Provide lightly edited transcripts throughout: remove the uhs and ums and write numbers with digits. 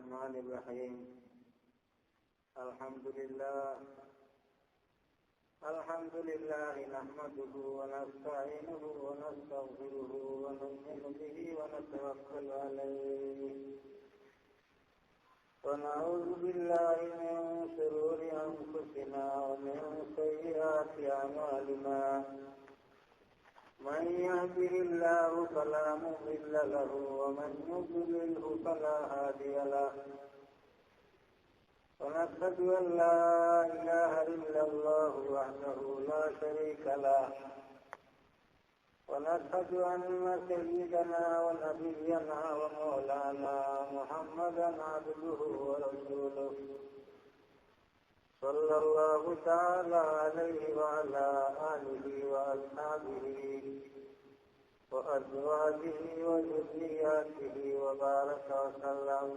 الرحمن الرحيم الحمد لله نحمده ونستعينه ونستغفره ونؤمن به ونتوكل عليه ونعوذ بالله من شرور أنفسنا ومن سيئات أعمالنا من يهده الله فلا مضل له ومن يضلله فلا هادي له ونشهد أن لا إله إلا الله وحده لا شريك له ونشهد أن سيدنا ونبينا ومولانا محمدا عبده ورسوله صلى الله تعالى عليه وعلى آله وأصحابه وأزواجه وذرياته وبارك وسلم.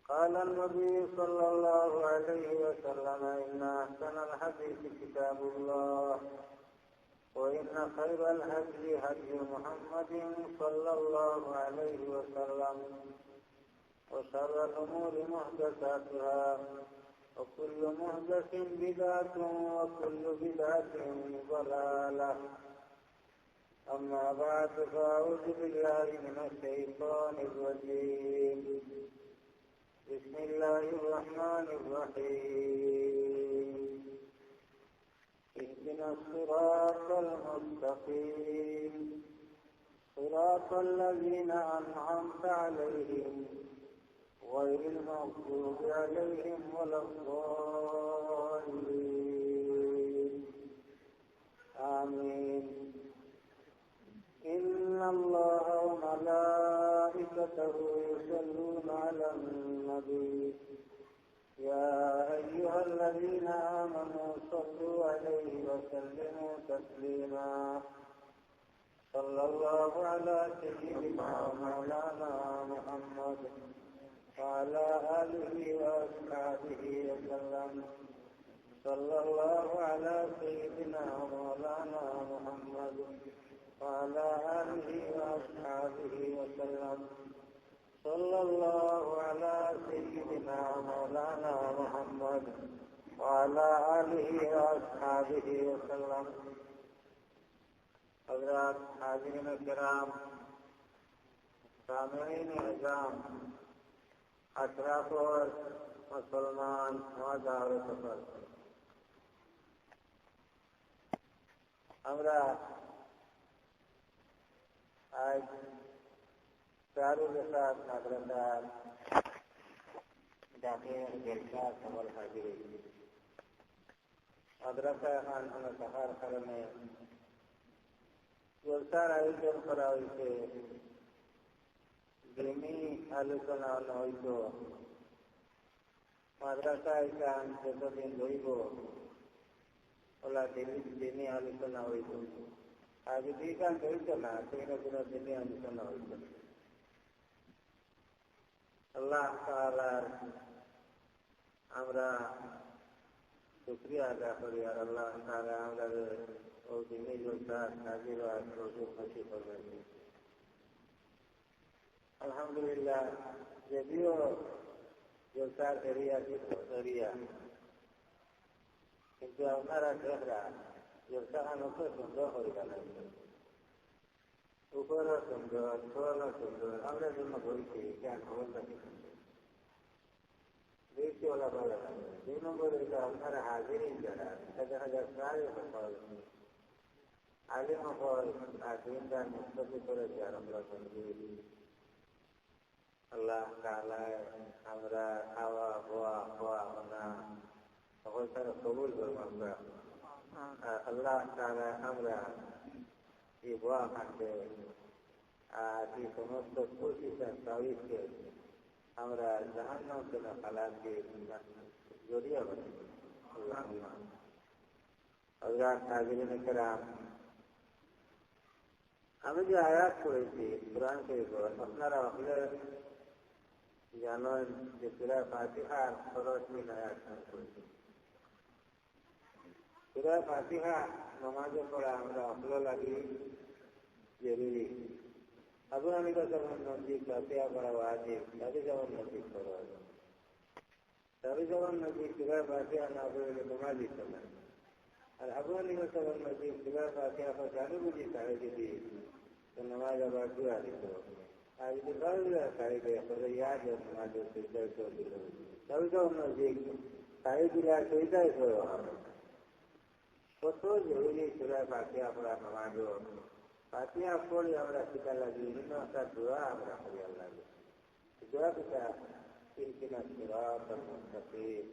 قال النبي صلى الله عليه وسلم إن أحسن الحديث كتاب الله وإن خير الهدي هدي محمد صلى الله عليه وسلم وشر الأمور محدثاتها وكل محدث بدعة وكل بدعة ضلالة. أما بعد فأعوذ بالله من الشيطان الرجيم. بسم الله الرحمن الرحيم. اهدنا الصراط المستقيم صراط الذين أنعمت عليهم غير المغضوب عليهم ولا الضالين. آمين. إن الله وملائكته يصلون على النبي يا أيها الذين آمنوا صلوا عليه وسلموا تسليما. صلى الله على سيدنا ومولانا محمد وعلى آله وأصحابه وسلم. صلى الله على سيدنا ومولانا محمد وعلى آله وأصحابه وسلم. صلى الله على سيدنا ومولانا محمد وعلى آله وأصحابه وسلم. حضرات حاضرین کرام، سامعین اعظام، اشراف اور مسلمان نوجوان سفر، আমরা আজ দারুল ইসলাম মাদ্রাসার ডাকে জলসা সফল হাজির হয়েছি। মাদ্রাসা খানখানা থাকার কারণে জলসার আয়োজন করা হয়েছে। দিনী আলোচনা হইত, মাদ্রাসায় গান যতদিন রইব ওলা দিনী আলোচনা হইত। আর যদি গান হইত না, সেখানে কোনো দিনী আলোচনা হইত না। আল্লাহ তাআলার আমরা শুকরিয়া আদা করি। আর আল্লাহ তাআলা আমাদের ও দিনী জলসা হাজির হওয়ার সুযোগ নসিব করবেন। আলহামদুলিল্লাহ, যদিও জলসার এরিয়া এরিয়া, কিন্তু আপনারা দেখরা জলসা খানও সুন্দর হয়ে গেল। উপরও সুন্দর, ছোলও সুন্দর। আমরা জন্য বলছি কেন খবর রাখি দেখছি ওলা ভালো লাগে। 2 নম্বরে আপনারা হাজিরই যারা দেখা যায় প্রায় সফল আলিম হল আর দিনদার মুস্তফি করেছে। আর আমরা আল্লাহ তাআলায় আমরা খাওয়া খোয়া না সকল তারা কবুল করবো। আমরা আল্লাহ তাআলায় আমরা এই বোয়া খাটে আর এই সমস্ত কোশিশের তাবিজকে আমরা জাহান্নাম থেকে খালাকে জড়িয়ে বলি। হযরত হাজিরিন কিরাম, আমি যে আয়াত পড়েছি কোরআন শরীফে, আপনারা আসলে জানেন যে সূরা ফাতিহার 3 আয়াত পড়েছি। সূরা ফাতিহা নামাজে পড়া আমরা আসলে লাগি জরুরি। আবু হানিফা যেমন নজিক ফাতিহা পড়া ওয়াজিব, তাদের যেমন নজিক পড়া ওয়াজিব। তাদের যেমন নজিক সূরা ফাতিহা না পড়লে নামাজই চলে। আর আবু হানিফা যেমন নজিক সূরা ফাতিহা জানি বুঝি তাহলে যদি নামাজ আবার দোয়া দিত। আর যদি বারবার তাহলে করে ইয়াদ নামাজের সিজদায় করে দিল। তবে যেমন নজিক তাই দিলে আর সিজদায় করে হবে। কত জরুরি সূরা ফাতিহা পড়া নামাজও। ফাতিহা পড়ে আমরা শিখা লাগি বিভিন্ন একটা দোয়া আমরা করি আল্লাহ। দোয়া পিতা ইহদিনা সিরাতাল মুস্তাকিম।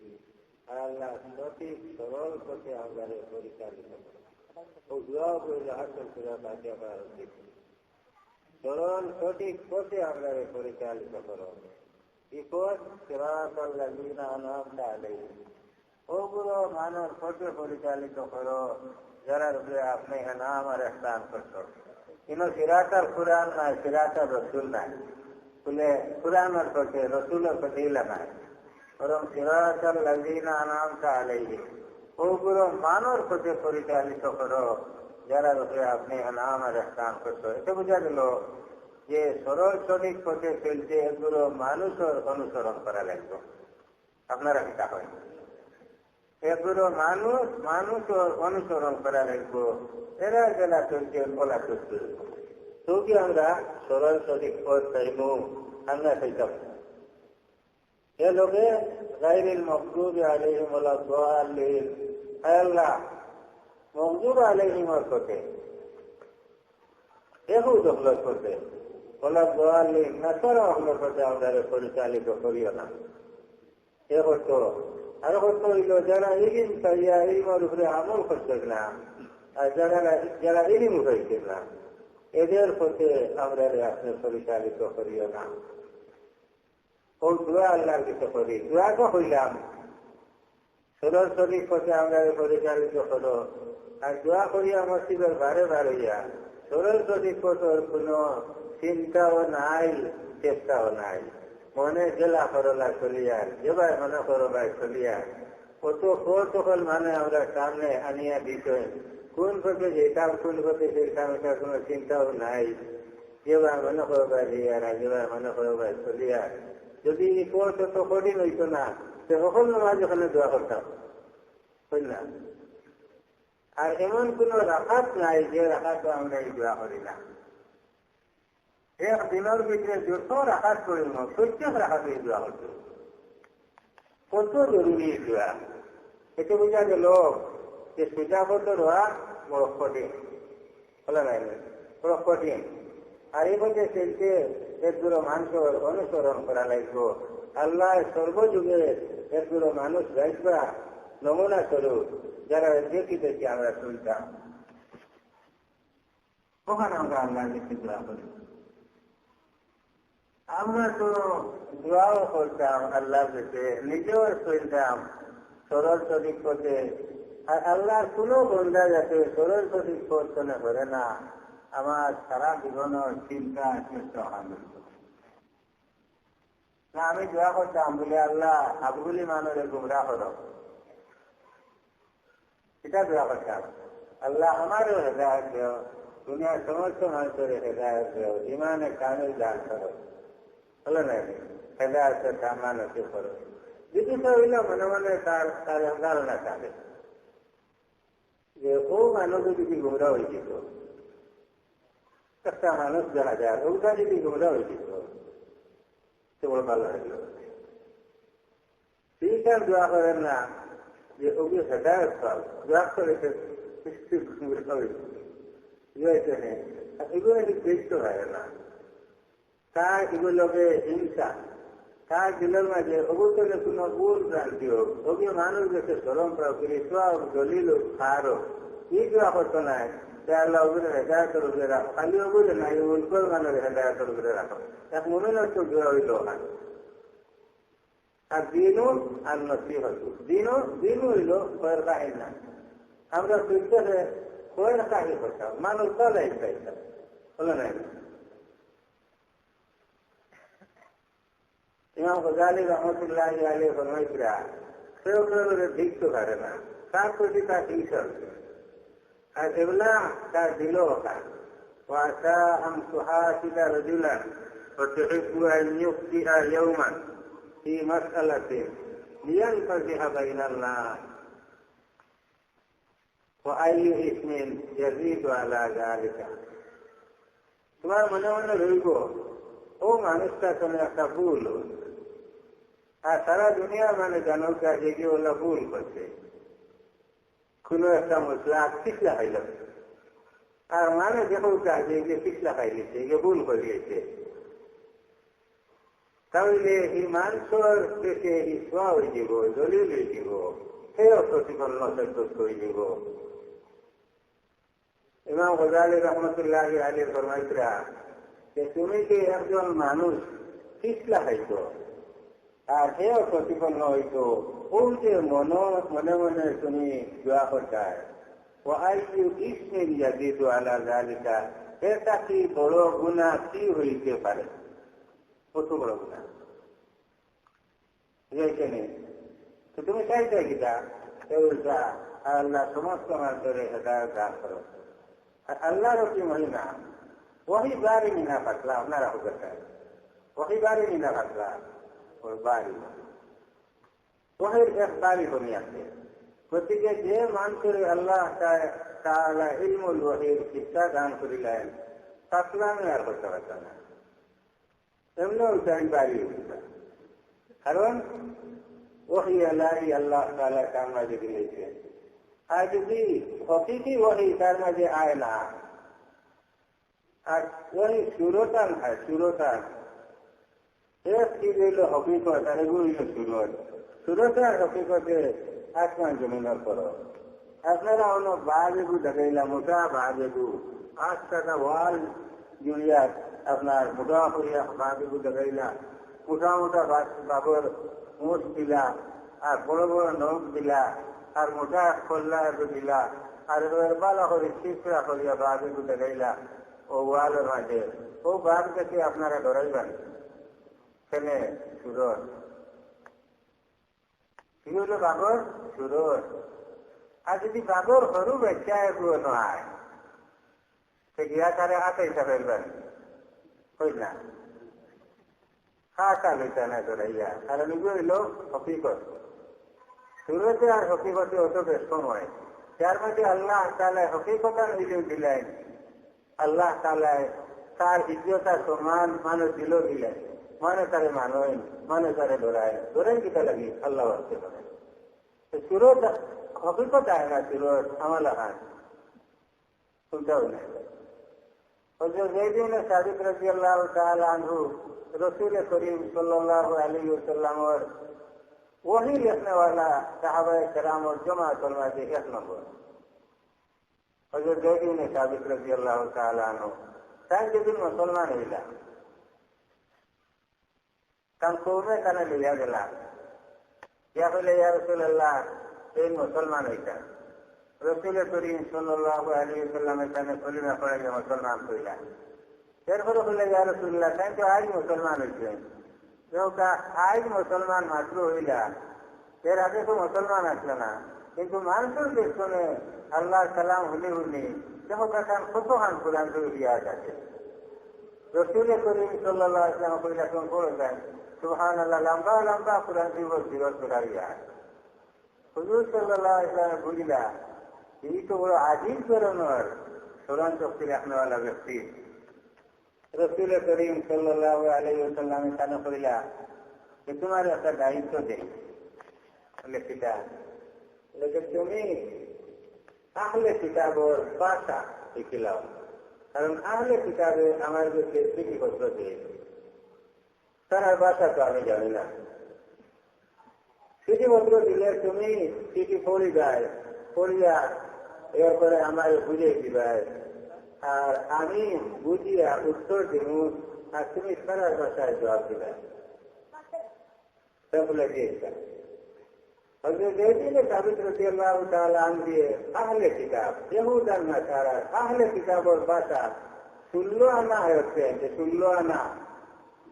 আর আল্লাহ সঠিক সরল পথে আমাদের পরিচালিত করে। ও দোয়াও করলে হাসল সূরা ফাতিহা পড়া উচিত। সরল সঠিক পথে আমাদের পরিচালিত করো। বিপদ সিরাতাল্লাযীনা আন'আমতা আলাইহিম। ওগুলো মানব পথে পরিচালিত করো যারা রূপে আপনি নাম আর ইহসান করছো। কিন্তু সিরাতাল কুরআন নাই, সিরাতাল রসুল নাই। বলে কুরআনের পথে রসুলের পথে লাগায়। বরং সিরাতাল্লাযীনা আন'আমতা আলাইহিম। ওগুলো মানব পথে পরিচালিত করো যারা রূপে আপনি নাম আর ইহসান করছো। এটা বোঝা গেল যে সরল সঠিক পথে চলছে এগুলো মানুষের অনুসরণ করা লাগবে। আপনারা কিতা হয় এগুলো মানুষের অনুসরণ করা লাগবে। এরা যারা চলছে ওলা চলছে তো কি আমরা সরল সঠিক পথ চাইব? আমরা চাইতাম এ লোকে গায়রিল মাগদুবি আলাইহিম ওয়ালা দাল্লিন। আল্লাহ মাগদুব আলাইহিমের পথে এগু দখলত করতে ওলা দাল্লিন নাসারা হলো পথে আমাদের পরিচালিত করিও না। এ হতো আর হতো হইল যারা ইলিম চাইয়া ইলমের উপরে আমল করছে না, আর যারা ইলিম হয়েছে না এদের পথে আমরা আপনি পরিচালিত করিও না। ও দোয়া আল্লাহর কিছু করি, দোয়া তো হইলাম সরল সঠিক পথে আমরা পরিচালিত হলো। আর দোয়া করিয়া মসজিদের বারে বারইয়া সরল সঠিক পথের কোনো চিন্তাও নাই, চেষ্টাও নাই। মনে জেলা করলা চলিয়ার যেবার মনে করো ভাই চলিয়ার কত কৌতূহল মানে আমরা সামনে আনিয়া দিতে কোন পথে যেতাম কোন পথে যেতাম এটা কোনো চিন্তাও নাই। যেবার মনে করো ভাই জিয়ার যেবার মনে করো ভাই চলিয়ার। যদি পথ তো কঠিন হইতো না তো সকল নামাজ ওখানে দোয়া করতাম বুঝলাম। আর এমন কোন রাখাত নাই যে রাখাত আমরা এই দোয়া করি না। এক দিনের ভিতরে যত রাখাত করি না প্রত্যেক রাখাতে দোয়া করতে কত জরুরি দোয়া। এটা বোঝা গেল যে সুজাবত রোয়া বড় কঠিন বলে নাই বড় কঠিন। আর এই মধ্যে চলছে একগুলো মানুষের অনুসরণ করা লাগব। আল্লাহ সর্বযুগে একগুলো মানুষ রাখবা নমুনা স্বরূপ যারা দেখি দেখি আমরা শুনতাম ওখানে আমরা আল্লাহ দেখি দোয়া করি। আমরা তো দোয়াও করতাম আল্লাহর কাছে, নিজেও শুনতাম সরল সঠিক পথে। আর আল্লাহর কোনো বন্ধা যাতে সরল সঠিক পথ চলে করে না আমার সারা জীবনের চিন্তা চেষ্টা হবে না। আমি দোয়া করতাম বলে আল্লাহ আবগুলি মানুষের গুমরা করো, এটা দোয়া করতাম। আল্লাহ আমারও হেদায়ত দেও, দুনিয়ার সমস্ত মানুষের হেদায়ত দেও, ইমানে কামিল দান করো বলে না হেদায়তের কামনা নসিব করো। যদি তো হইল মনে মনে তার ধারণা থাকে যে ও মানুষ যদি গুমরা হয়ে যেত, একটা মানুষ দেখা যায় ওটা যদি গুমরা হয়ে যেত তো বড় ভালো হইল। ঠিক আর দোয়া করেন না যে ওগুলো হেদায়ত পাও, দোয়া করে এগুলো দেখতে হয় না। তার এগুলোকে হিংসা তার দিলের মাঝে অবতলে কোনো ভুল ভ্রান্তি হোক ওগুলো মানুষ যাতে স্মরণ করা করি সব দলিল খারো এই দোয়া করতো নাই আল্লাহ ওগুলো হেদায়তের উপরে রাখো। খালি ওগুলো নাই উল্কর মানুষ হেদায়তের উপরে রাখো। এক মনে নষ্ট দোয়া হইল না। আর দিনও আর নসিহত দিনও হইল কয়ের কাহিনী না। আমরা সুইতে কয়ের কাহিনী করতাম মানুষ তলাই চাইতাম বলে নাই। ইমাম গজালি রহমতুল্লাহ আলী ফরমাইছিরা কেউ কেউ দেখতে পারে না তার প্রতি তার হিংসা আর এগুলা তার দিল وعسى أن تحاسد رجلا وتحب أن يخطئ يوما في مسألة لينفزع بين الناس وأي إثم يزيد على ذلك. তোমার মনে মনে রইব ও মানুষটা কোনো একটা ভুল, আর সারা দুনিয়া মানে জানো যে কি ওরা ভুল করছে, কোনো একটা মশলা পিছলা খাইল, আর মানে দেখো যে যে পিছলা খাইলেছে, এগুলো ভুল করিয়েছে, তাহলে এই মানুষের দেশে ইসা হয়ে যাব, দলিল হয়ে যাব, সেও প্রতিফল নজর করে যাব। ইমাম গজালি রহমতুল্লাহ আলী ফরমাইতরা যে তুমি যে একজন মানুষ পিছলা খাইতো আর সেও প্রতিপন্ন হইতো, ও যে মনে মনে তুমি দোয়া করতায় ও আইয়ু ইসমিন ইয়াজিদু আলা যালিকা, এটা কি বড় গুনাহ কি হইতে পারে? কত বড় গুনাহ এইখানে। তো তুমি চাইতে কিটা উল্টা আল্লাহ সমস্ত মানুষের হেদায়েত দান করো। আর আল্লাহর কি মহিমা, ওই বাড়ি মিনা পাতলা আপনারা হতে ওই বাড়ি মিনা পাতলা ওই বাড়ি ওহের এক বাড়ি বনি আছে। গতিকে যে মানুষের আল্লাহ তাআলা ইলমুল ওহীর শিক্ষা দান করিলেন, পাতলামি আর করতে পারত না, এমনি ওই বাড়ি, কারণ ওহী আল্লাহ আল্লাহ তাআলা তার মাঝে দিয়েছে। আর যদি হকিকি ওহী তার মাঝে আয় না, আর ওই সুরতান হয়, সুরতান এক কি রইল হকিকত আর এগুলো হইল সুরত। সুরতার হকিকতে আসমান জমিনের করো। আপনারা অন্য বাঘেগু দেখাইলা, মোটা বাঘেগু 8 টাকা ওয়াল জুড়িয়া আপনার মোটা করিয়া বাঘেগু দেখাইলা, মোটা মোটা বাঘর মুখ দিলা, আর বড় বড় নখ দিলা, আর মোটা খোল্লা দিলা, আর বালা করে চিপড়া করিয়া বাঘেগু দেখাইলা ও ওয়ালের মাঝে, ও বাঘ দেখে আপনারা ডরাইবেন কেনে? সুরত। কি হলো বাঘর? সুরত। আর যদি বাঘর সরু বেচা এগুলো নয়, সে গিয়া তারে আতাইটা ফেলবেন, হই না খাটা লইতা না ডরাইয়া, কারণ এগুলো হইল হকিকত। সুরতে আর হকিকতে অত বেশ সময়, যার মধ্যে আল্লাহ তাআলা হকিকতার হইলেও দিলেন, আল্লাহ তাআলা তার ইজ্জত আর সম্মান মানুষ দিল দিলেন, মানে তারে মানেন, মানে তারে ধরেন কিতা লাগি আল্লাহ আসতে পারে। সুরত হকিকত আয় না, সুরত আমালা হান শুনতেও নাই। হযরত যায়েদ ইবনে সাবিত রাদিয়াল্লাহু তাআলা আনহু রাসূল করিম সাল্লাল্লাহু আলাইহি ওয়াসাল্লামের ওহী লিখনে वाला সাহাবায়ে কেরাম और জমাতুল মাঝে এক নম্বর হযরত যায়েদ ইবনে সাবিত রাদিয়াল্লাহু তাআলা আনহু তাই যেদিন মুসলমান হইলা, কারণ কৌমে কানে লইয়া গেলা, ইয়া বলে ইয়া রাসূলুল্লাহ এই মুসলমান হইতা। রাসূল করিম সাল্লাল্লাহু আলাইহি ওয়াসাল্লামের কানে কলিমা পড়ে মুসলমান হইলা। এরপরে বলে ইয়া রাসূলুল্লাহ তাই তো আজ মুসলমান হইছেন। আজ মুসলমান মাত্র হইলা, এর আগে তো মুসলমান আসলো না, কিন্তু মানুষের পেছনে আল্লাহ সালাম হলে হলে দেখো কাকান কত খান কোরআন দিয়া যাচ্ছে। রাসূল করিম সাল্লাল্লাহু আলাইহি ওয়াসাল্লাম কইলা কোন পড়বেন সুবহানাল্লাহ, লম্বা লম্বা কোরআন দিব সিরত করাইয়া। হুজুর সাল্লাল্লাহু আলাইহি ওয়াসাল্লাম বুঝিলা এই তো বড় আজিব ধরনের স্মরণ শক্তি রাখনেওয়ালা ব্যক্তি। রাসূল করিম সাল্লাল্লাহু আলাইহি ওয়াসাল্লাম কানে কইলা যে তোমার একটা দায়িত্ব দেই, বলে সেটা তুমি আহলে কিতাবের ভাষা শিখিলাও, কারণ আহলে কিতাবে আমার কাছে চিঠিপত্র দিয়েছে, তার ভাষা তো আমি জানি না। চিঠিপত্র দিলে তুমি চিঠি পড়ি যায়, পড়িয়া এরপরে আমার বুঝিয়ে দিবে, আর আমি বুঝিয়া উত্তর দিব, আর তুমি সারা ভাষায় জবাব দিবে। বলে দিয়েছে হযরত যায়েদ ইবনে সাবিত রাদিয়াল্লাহু তাআলা আনহু আহলে কিতাব ইহুদ আর নাসারা আহলে কিতাবের ভাষা 16 আনা হচ্ছে, যে 16 আনা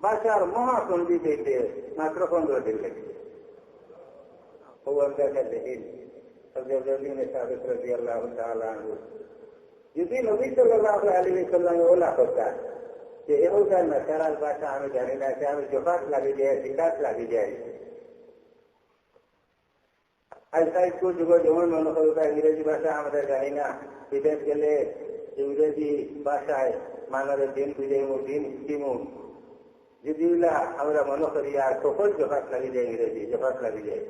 ভাষার মহাসন্ধি দিতে মাত্র 15 দিন লেগেছে। ও বলতে দেখেন হযরত যায়েদ ইবনে সাবিত রাদিয়াল্লাহু তাআলা আনহু যদি নবী সাল্লাল্লাহু আলাইহি ওয়াসাল্লাম ওলা করতেন যে এহোকার নাসারার ভাষা আমি জানি না, সে আমি জোকাত লাগি যায়, শিকাত লাগি যায়। আজকাল যুগ যেমন মনে করবে ইংরেজি ভাষা আমরা জানি না, বিদেশ গেলে ইংরেজি ভাষায় মানুষের দিন বুঝাইমু, দিন শিখিমু, যদি আমরা মনে করি আর সকল জোকাত লাগি যায়, ইংরেজি জোকাত লাগি যায়।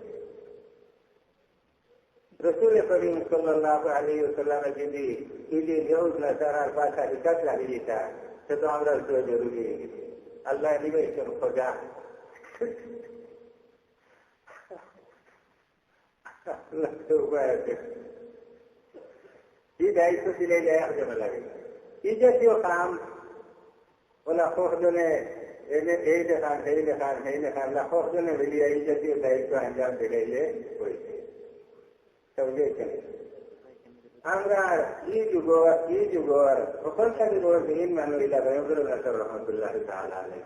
রসুল করিম সাল্লাল্লাহু আলাইহি ওয়াসাল্লামের যদি ইহুদ নাসারার ভাষা শিকাত লাগি যেত, সে তো আমরা জরুরি। আল্লাহ নিবে খোঁজা উপায় আছে। এই দায়িত্ব দিলে একজনে লাগে। এই জাতীয় কাম ওলা কজনে এই দেখান, সেই দেখান, সেই দেখান, কজনে মিলিয়ে এই জাতীয় দায়িত্ব আঞ্জাম দিলে হয়েছে। আমরা এই যুগর সকলকারী বড় দিন মানুষ ভয়ঙ্কর নাসব রহমতুল্লাহ আলাইহি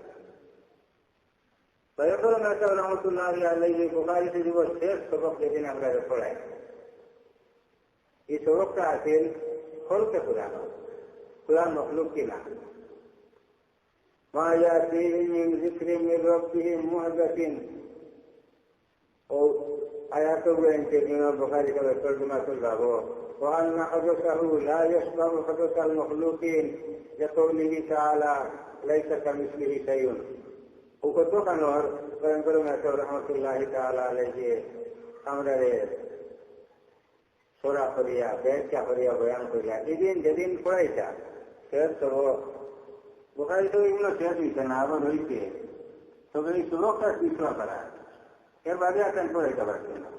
ভয়ঙ্কর নাসব রহমতুল্লাহ আলাইহি বুখারী শরীফের শেষ সবক যেদিন আমরা পড়াই, এই সবকটা আছেন খলকে কুরআন, কুরআন মখলুক কিনা। মা ইয়াতিহিম মিন যিকরিন মির রাব্বিহিম মুহদাসিন ও আয়াতগুলো ইমাম বুখারী কা তরজমা করলাম। وأن حدثه لا يشبه حدث المخلوقين لقوله تعالى ليس كمثله شيء. وكتب أنور فينقل نسور رحمة الله تعالى عليه أمره سورة فريا بيت فريا بيان فريا إذن جدين فريسا سير سبو بخاري تو إنه سير بيسنا أبو رويته تو بي سبوك تا بيسوا کرا এর বাদে আছেন পড়াইতে পারছেন না।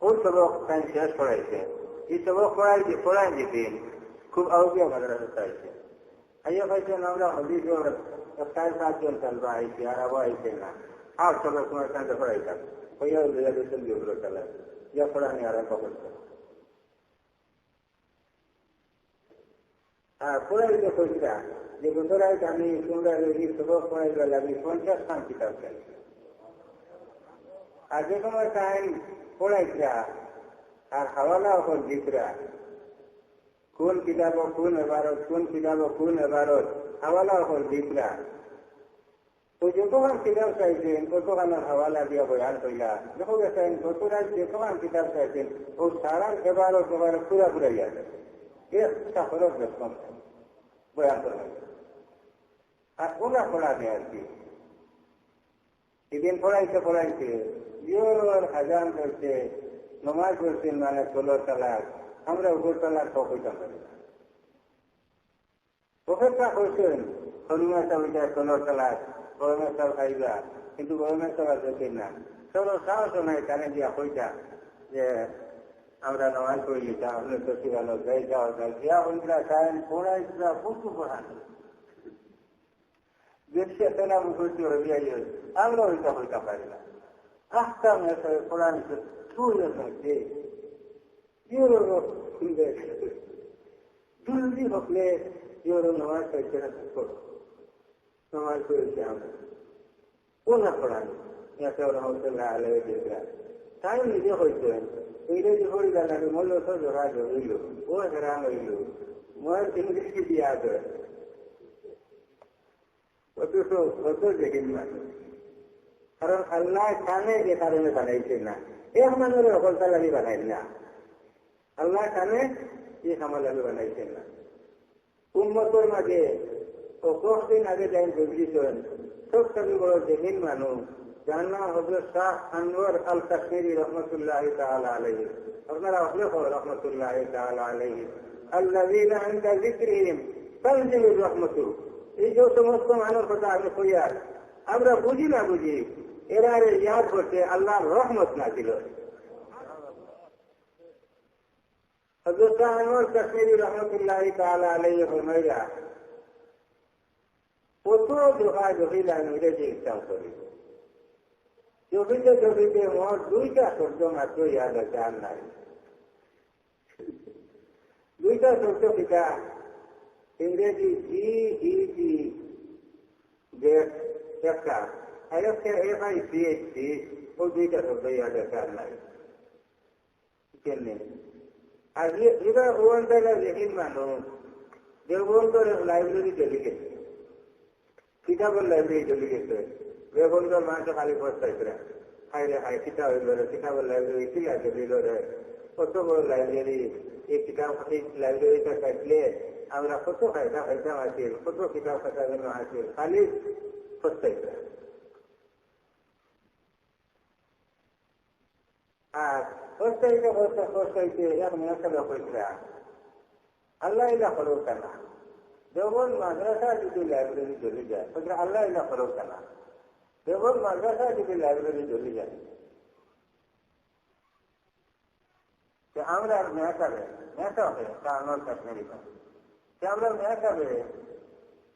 ওই সবক তাই শেষ পড়াইছে, এই সবক পড়াই দিতেন খুব আউকিয়া মাদ্রাসা চাইছে। আইয়া পাইছেন আমরা হদিস 4-5 তালবা আইছি, আর আবু আইছে না। আর সবক তোমার কাছে পড়াইতাম হইয়া লিয়া দিতেন বিগ্রহ চালায় ইয়া পড়ানি আরম্ভ করতেন। আর পড়াইতে কইরা যে বছরাই আমি তোমরা এই সবক পড়াইতে লাগি 50 খান কিতাব চাই। আর যে কোনো টাইম পড়াইছিলা আর হাওয়ালা ওপর দিকরা কোন কিতাব কোন এবারত, কোন কিতাব কোন এবারত হাওয়ালা ওপর দিকরা তো যতক্ষণ কিতাব চাইছেন ততক্ষণের হাওয়ালা দিয়া বয়ান কইলা। দেখো গেছেন যতটা যতক্ষণ কিতাব চাইছেন ও সারা এবারত এবারত পুরা পুরাই আছে, একটা খরচ দেখতাম বয়ান করবেন। আর ওরা পড়াবে আর কি এদিন পড়াইছে জোর হাজান করছে, নমাজ করছেন মানে 16 তালাক, আমরা উপর তালাক কইতাম পারি না। প্রফেসর করছেন হনুমা সাহিটা 16 তালাক, গরমের সাল খাইবা, কিন্তু গরমের সাল আর দেখেন না। সব সাহস নাই কানে দিয়া কইতা যে আমরা নমাজ পড়ে লিখা আপনি তো শিখানো যাই যাওয়া যায় দিয়া হইলা সাইন পড়াইছিলা প্রচুর পড়ানো দেখছি তেনা মুখর্তি হইয়া আমরা হইতা পারি না। আহকাম কোরআন জলদি হকলে নামাজ পাইছে না, নামাজ পড়েছে আমরা কোন পড়ান রহমতুল্লাহ আলাইহি দেখলাম তাই নিজে হইতেন ইংরেজি পড়িলা লাগে মূল্য তো জোড়া হইল ও হেরান হইল ময়ের ইংরেজি দিয়া করে অত দেখিন মানে। কারণ আল্লাহ কানে যে কারণে বানাইছে না, এক মানুষের অকলতা লাগি বানাই না, আল্লাহ কানে যে কামা লাগি বানাইছেন না। উম্মতের মাঝে ও কতদিন আগে যাই বুঝিয়েছেন সব থেকে বড় জমিন মানুষ যার নাম হজরত শাহ আনোয়ার আল কাশ্মীরি রহমতুল্লাহ তাআলা আলাইহি। আপনারা আসলে রহমতুল্লাহ তাআলা আলাইহি আল্লাযীনা ইনদা যিকরিহিম তানজিলুর রাহমাতু। এই যে সমস্ত মানুষ কথা আমি কইয়া আমরা বুঝি না বুঝি এরা ইয়াদ করছে আল্লাহর রহমত নাযিল হয়। হযরত শাহ আনোয়ার কাশ্মীরি রহমতুল্লাহ তাআলা আলাইহি ফরমাইয়া কত দোয়া জহিলা ইংরেজি ইসলাম করি জবিতে মোট 2টা শব্দ মাত্র ইয়াদ আছে, আর নাই। 2টা শব্দ পিতা ইংরেজি GED একটা আরেকটা FICHC, ও 2টা শব্দ ইয়াদ আছে, আর নাই। কেন আর এবার ওখান থেকে যেদিন মানুষ দেববন্ধর লাইব্রেরি চলে গেছে, কিতাবের লাইব্রেরি চলে গেছে, দেববন্ধর মানুষ খালি বসতে হাইরে হাই কিতাব কিতাবের লাইব্রেরি ঠিক আছে দিল রে, কত বড় লাইব্রেরি, এই কিতাব লাইব্রেরিটা থাকলে আমরা কত ফায়দা পাইতাম আসিল, কত কিতাব খাতা যেন আসিল, খালি বসতে। আর বসতে বসতে এক মেয়েটা হয়েছে আল্লাহ ইলা ফরক না, দেবল মাদ্রাসা যদি লাইব্রেরি চলে যায় আল্লাহ ইলা ফরক না, দেবল মাদ্রাসা যদি লাইব্রেরি চলে যায় আমরা মেয়াকাবে মেয়াকা হবে কারণ কাশ্মীরি আমরা মেয়াকাবে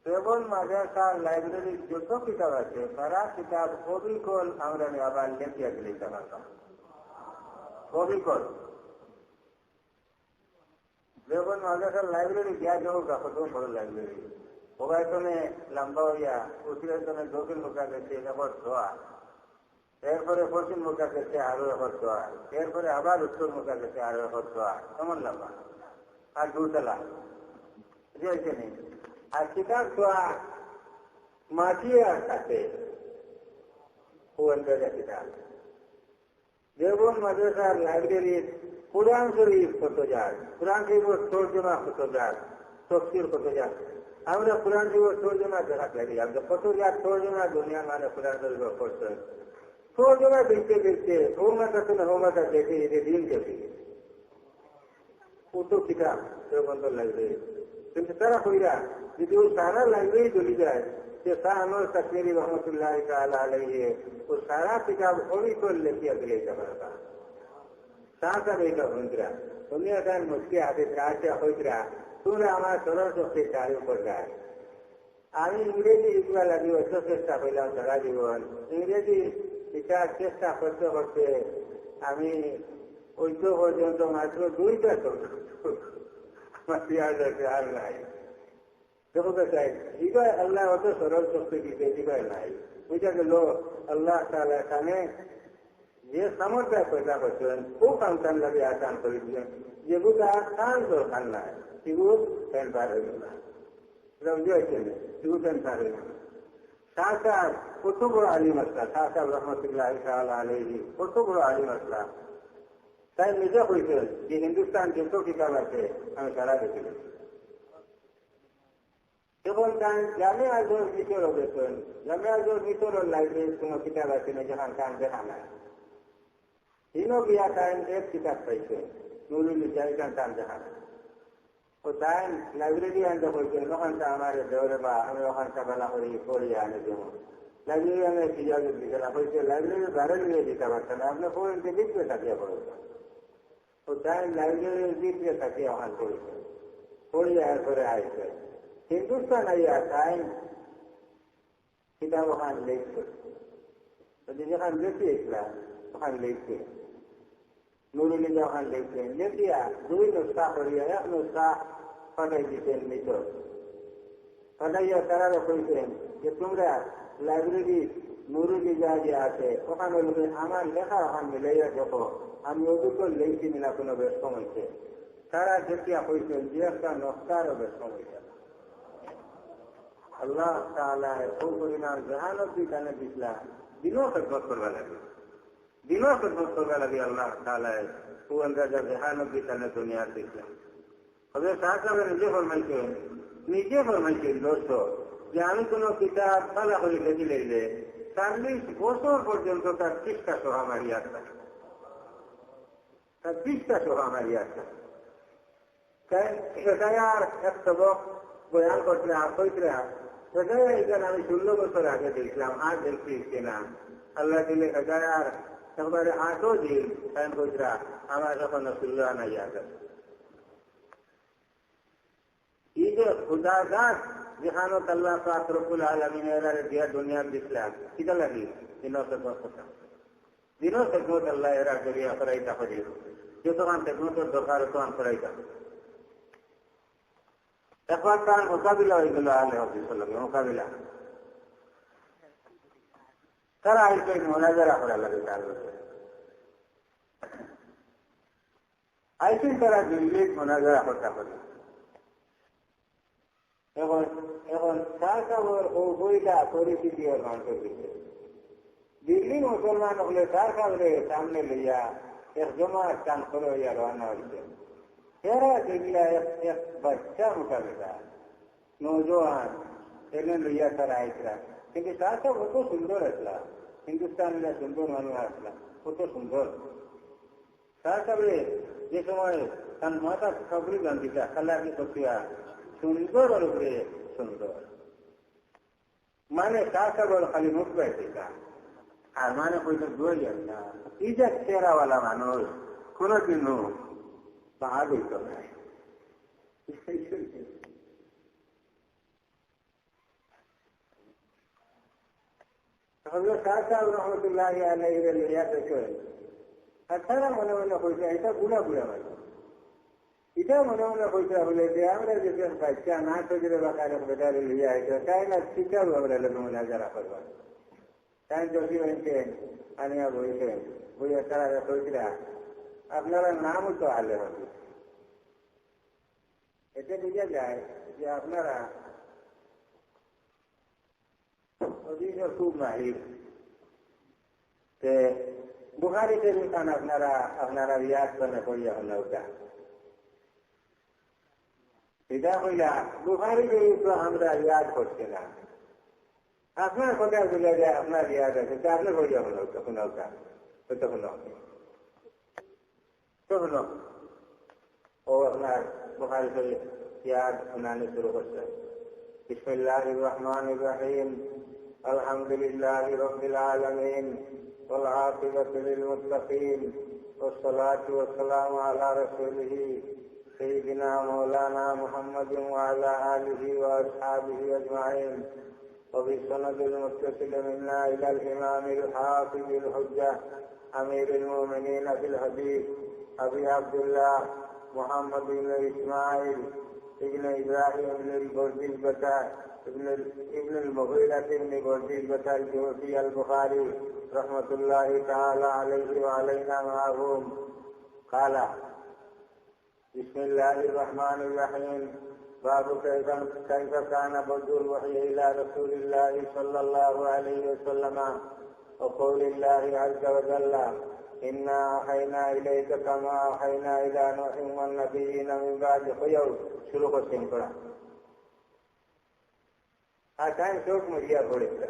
দেবল মাদ্রাসার লাইব্রেরির যত কিতাব আছে সারা কিতাব অবিকল আমরা আবার লেখিয়া দিলে পারতাম, অবিকল। দেবল মাদ্রাসার লাইব্রেরি গিয়া যাবো কত বড় লাইব্রেরি, ওবায়তনে লম্বা হইয়া উত্তরায়তনে দক্ষিণ মুখা গেছে এবার ধোয়া, এরপরে পশ্চিম মুখা গেছে আরো এবার ধোয়া, এরপরে আবার উত্তর মুখা গেছে আরো এবার ধোয়া, কেমন লম্বা আর দুতলা বুঝেছে নেই। আর কিতাব ধোয়া মাটি আর কাছে কিতাব দেবল মাদ্রাসার লাইব্রেরির কুরআন শরীফ কত যায়, কুরআন শরীফের তর্জমা কত যায়, তফসির কত যায়, আমরা কুরআন শরীফের তর্জমা দেখা লাগি, আমরা কত যায় তর্জমা দুনিয়া মানে কুরআন শরীফ করছে, তর্জমা দেখতে দেখতে হোমাটা দেখে এদের দিন দেখি কত কিতাব দেবন্ধ লাইব্রেরি। কিন্তু তারা কইরা যদি ওই সারা লাইব্রেরি চলে যায় যে শাহ কাশ্মীরি রহমতুল্লাহ আলাইহি ও সারা কিতাব অবিকল লেখিয়া দিলে পারতা সাহসা এইটা হইতরা দুনিয়া কান মুশকি হাদিস রাজা হইতরা তোমরা আমার সরল শক্তি চালু করবে। আমি ইংরেজি শিখবা লাগি অত চেষ্টা করলাম সারা জীবন, ইংরেজি শিখার চেষ্টা করতে করতে আমি ঐক্য পর্যন্ত মাত্র 2টা আর নাই। দেখো চাই জীবায় আল্লাহ অত সরল শক্তি দিতে জীবায় নাই, ওইটা গেল আল্লাহ তাআলা এখানে যে সামর্থ্য পয়দা করছেন খুব আসান লাগে আসান করে দিলেন, যেগুলো আসান দরকার নাই সেগুলো পেনপার হয়ে গেল, সেগুলো পেনপার হয়ে গেল। শাহ সাহেব কত বড় আলিম আসলা, শাহ সাহেব রহমতুল্লাহ আলাইহি কত বড় আলিম আসলা, তাই নিজে কইছেন যে হিন্দুস্তান যত কিতাব আছে আমি সারা দেখে দিচ্ছি। এবং জামিয়া আজহর ভিতর গেছেন, জামিয়া আজহর ভিতর লাইব্রেরির কোন কিতাব আছে না যেখান কান দেখা নাই, তিনও বিয়া টাইম এক কিতাব পাইছে নুরুল ইসলাম কান দেখা নাই। ও তাই লাইব্রেরি আনতে বলছেন ওখানটা আমার দেওয়ারে বা আমি ওখানটা বেলা করি পড়িয়ে আনে দেবো, লাইব্রেরি আমি কিভাবে দিতে হয়েছে লাইব্রেরির বাইরে নিয়ে দিতে পারছেন না, আপনি পড়তে দিতে থাকিয়ে পড়েছেন। ও তাই লাইব্রেরির দিতে থাকিয়ে ওখান করেছেন, পড়িয়ে এরপরে আইছে হিন্দুস্তান আইয়া তাই কিতাব ওখান লিখছে, যেখান লিখিয়েছিলাম ওখান লিখছে নুরুলিজা ওখান লিখছেন, লিখিয়া 2 নুসখা করিয়া 1 নুসখা পাঠাই দিতেন মিশর, পাঠাইয়া তারা কইছেন যে তোমরা লাইব্রেরি নুরুলিজা যে আছে ওখানে আমার লেখা ওখান মিলাইয়া দেখো আমি ওদিকে লিখছি না কোনো বেশ কমেছে, তারা দেখিয়া কইছেন যে একটা নকশারও বেশ কমেছে। আল্লাহ তাআলা খুব পরিমাণ জাহানত দিতে দিছিলা, দিনও খেদমত করবা লাগে, দিনও খেদমত করবা লাগে। আল্লাহ তাআলা ও আন্দাজা জাহানত দিতে দুনিয়া দিছিলা। হবে শাহ সাহেব নিজে ফরমাইছেন দোস্ত যে আমি কোন কিতাব তালা করে লেগে লেগে 40 বছর পর্যন্ত তার 30টা সোহা মারিয়া থাকে, তার 30টা সোহা মারিয়া থাকে। তাই আর এক সবক বয়ান করতে আসতে এখানে আমি 16 বছর আগে দেখলাম, আর দেখছি কিনা আল্লাহ দিলে আর একবারে 8 দিন টাইম কইরা আমার যখন 16 নাই আছে। এই যে খুদাদার যেখানে আল্লাহ পাক রব্বুল আলামিনের দিয়া দুনিয়ার দিছিলাম কিটা লাগি দিনও খেদমত আল্লাহ এরা করিয়া করাইতা করি, যতক্ষণ খেদমতের দরকার তখন করাইতা। একবার তার মোকাবিলা হয়ে গেল আলে হবিসাল্লাম মোকাবিলা, তারা আইসে মোনাজারা করা লাগে তার আইসিন তারা দিল্লি মোনাজারা হত্যা করে। এখন এখন সরকার ও বইটা পরিস্থিতি অন্তর দিচ্ছে। দিল্লি মুসলমান হলে সরকারের সামনে লইয়া এক জমার কান করে হইয়া রওনা হয়েছে। এরা দেখলা এক বাচ্চা মোটাবেটা নৌজওয়ান এনে লইয়া তারা আইসরা, কিন্তু সরকার কত সুন্দর আসলা, হিন্দুস্তানিরা সুন্দর মানুষ আসলা, কত সুন্দর সরকারে যে সময় তার মাথা খবরি গান্ধীটা খালাকি করছিয়া সুন্দর উপরে সুন্দর, মানে সরকার খালি মুখ পাইছিলা আর মানে কইতে দুই না এই যে চেহারাওয়ালা মানুষ কোনদিনও বাদ হইত না। হযরত সাহেব রহমতুল্লাহ আলাইহি লিয়া দেখে তারা মনে মনে কইছে এটা বুড়া বুড়া মানুষ, এটা মনে মনে কইতে হলে যে আমরা যে বাচ্চা না তৈরি বাকারে বেটারে লিয়া আইছে তাই না শিকার আমরা মোনাজারা করবো। তাই যদি হয়েছে আনিয়া বইছে বইয়া তারা কইছিলা আপনারা নামও তো আলে হবে, এতে বোঝা যায় যে আপনারা অধিকার খুব মাহির। বুখারি শরীফান আপনারা রিয়াজ করে করিয়া হল ওটা এটা হইলা বুখারি শরীফ তো আমরা রিয়াজ করছি না, আপনার কথা বোঝা যায় আপনার রিয়াজ আছে তা আপনি করিয়া হল তখন ওটা তখন তখন ও আপনার বুখারি শরীফ রিয়াজ শোনানো শুরু করছে। বিসমিল্লাহির রহমানির রহিম, আলহামদুলিল্লাহি রাব্বিল আলামিন, والعاقبة للمتقين، والصلاة والسلام على رسوله سيدنا مولانا محمد وعلى آله وأصحابه أجمعين، وبالسند المتصل منا إلى الإمام الحافظ الحجة أمير المؤمنين في الحديث أبي عبد الله محمد بن إسماعيل ابن إبراهيم بن البرديبة ابن المغيرة بن البرديبة الجوفي البخاري رحمة الله تعالى عليه وعلينا معهم قال: بسم الله الرحمن الرحيم. باب كيف كان بدء الوحي إلى رسول الله صلى الله عليه وسلم وقول الله عز وجل: إنا أوحينا إليك كما أوحينا إلى نوح والنبيين من بعد خير شروع السنقرة আসান চোখ মরিয়া পড়েছে।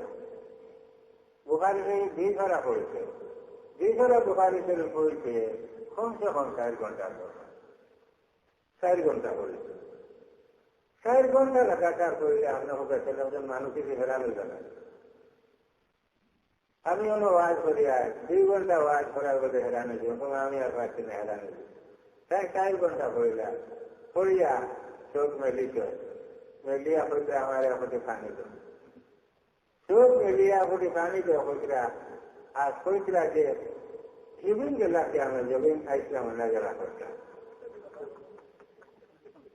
বুখারি শরীফ 2 ধারা পড়েছে, 2 ধারা বুখারি শরীফ পড়েছে কমসে কম 4 ঘন্টা, 4 ঘন্টা পড়েছে। 4 ঘন্টা লাগাতার পড়লে আপনার একজন মানুষকে হেরানো যাবে। আমি অন্য ওয়াজ করি আর 2 ঘন্টা ওয়াজ করার বলে হেরানো যাব, আমি আর পাচ্ছি না হেরানো যাব। তাই 4 ঘন্টা পড়লাম, পড়িয়া চোখ মেলিয়া হইতে আমার হতে পানি দো চোখ মেলিয়া হতে পানি দো হইতরা আর কইতরা যে ইবিন গেলাকে আমরা জমিন আইসলাম নাজারা করতাম,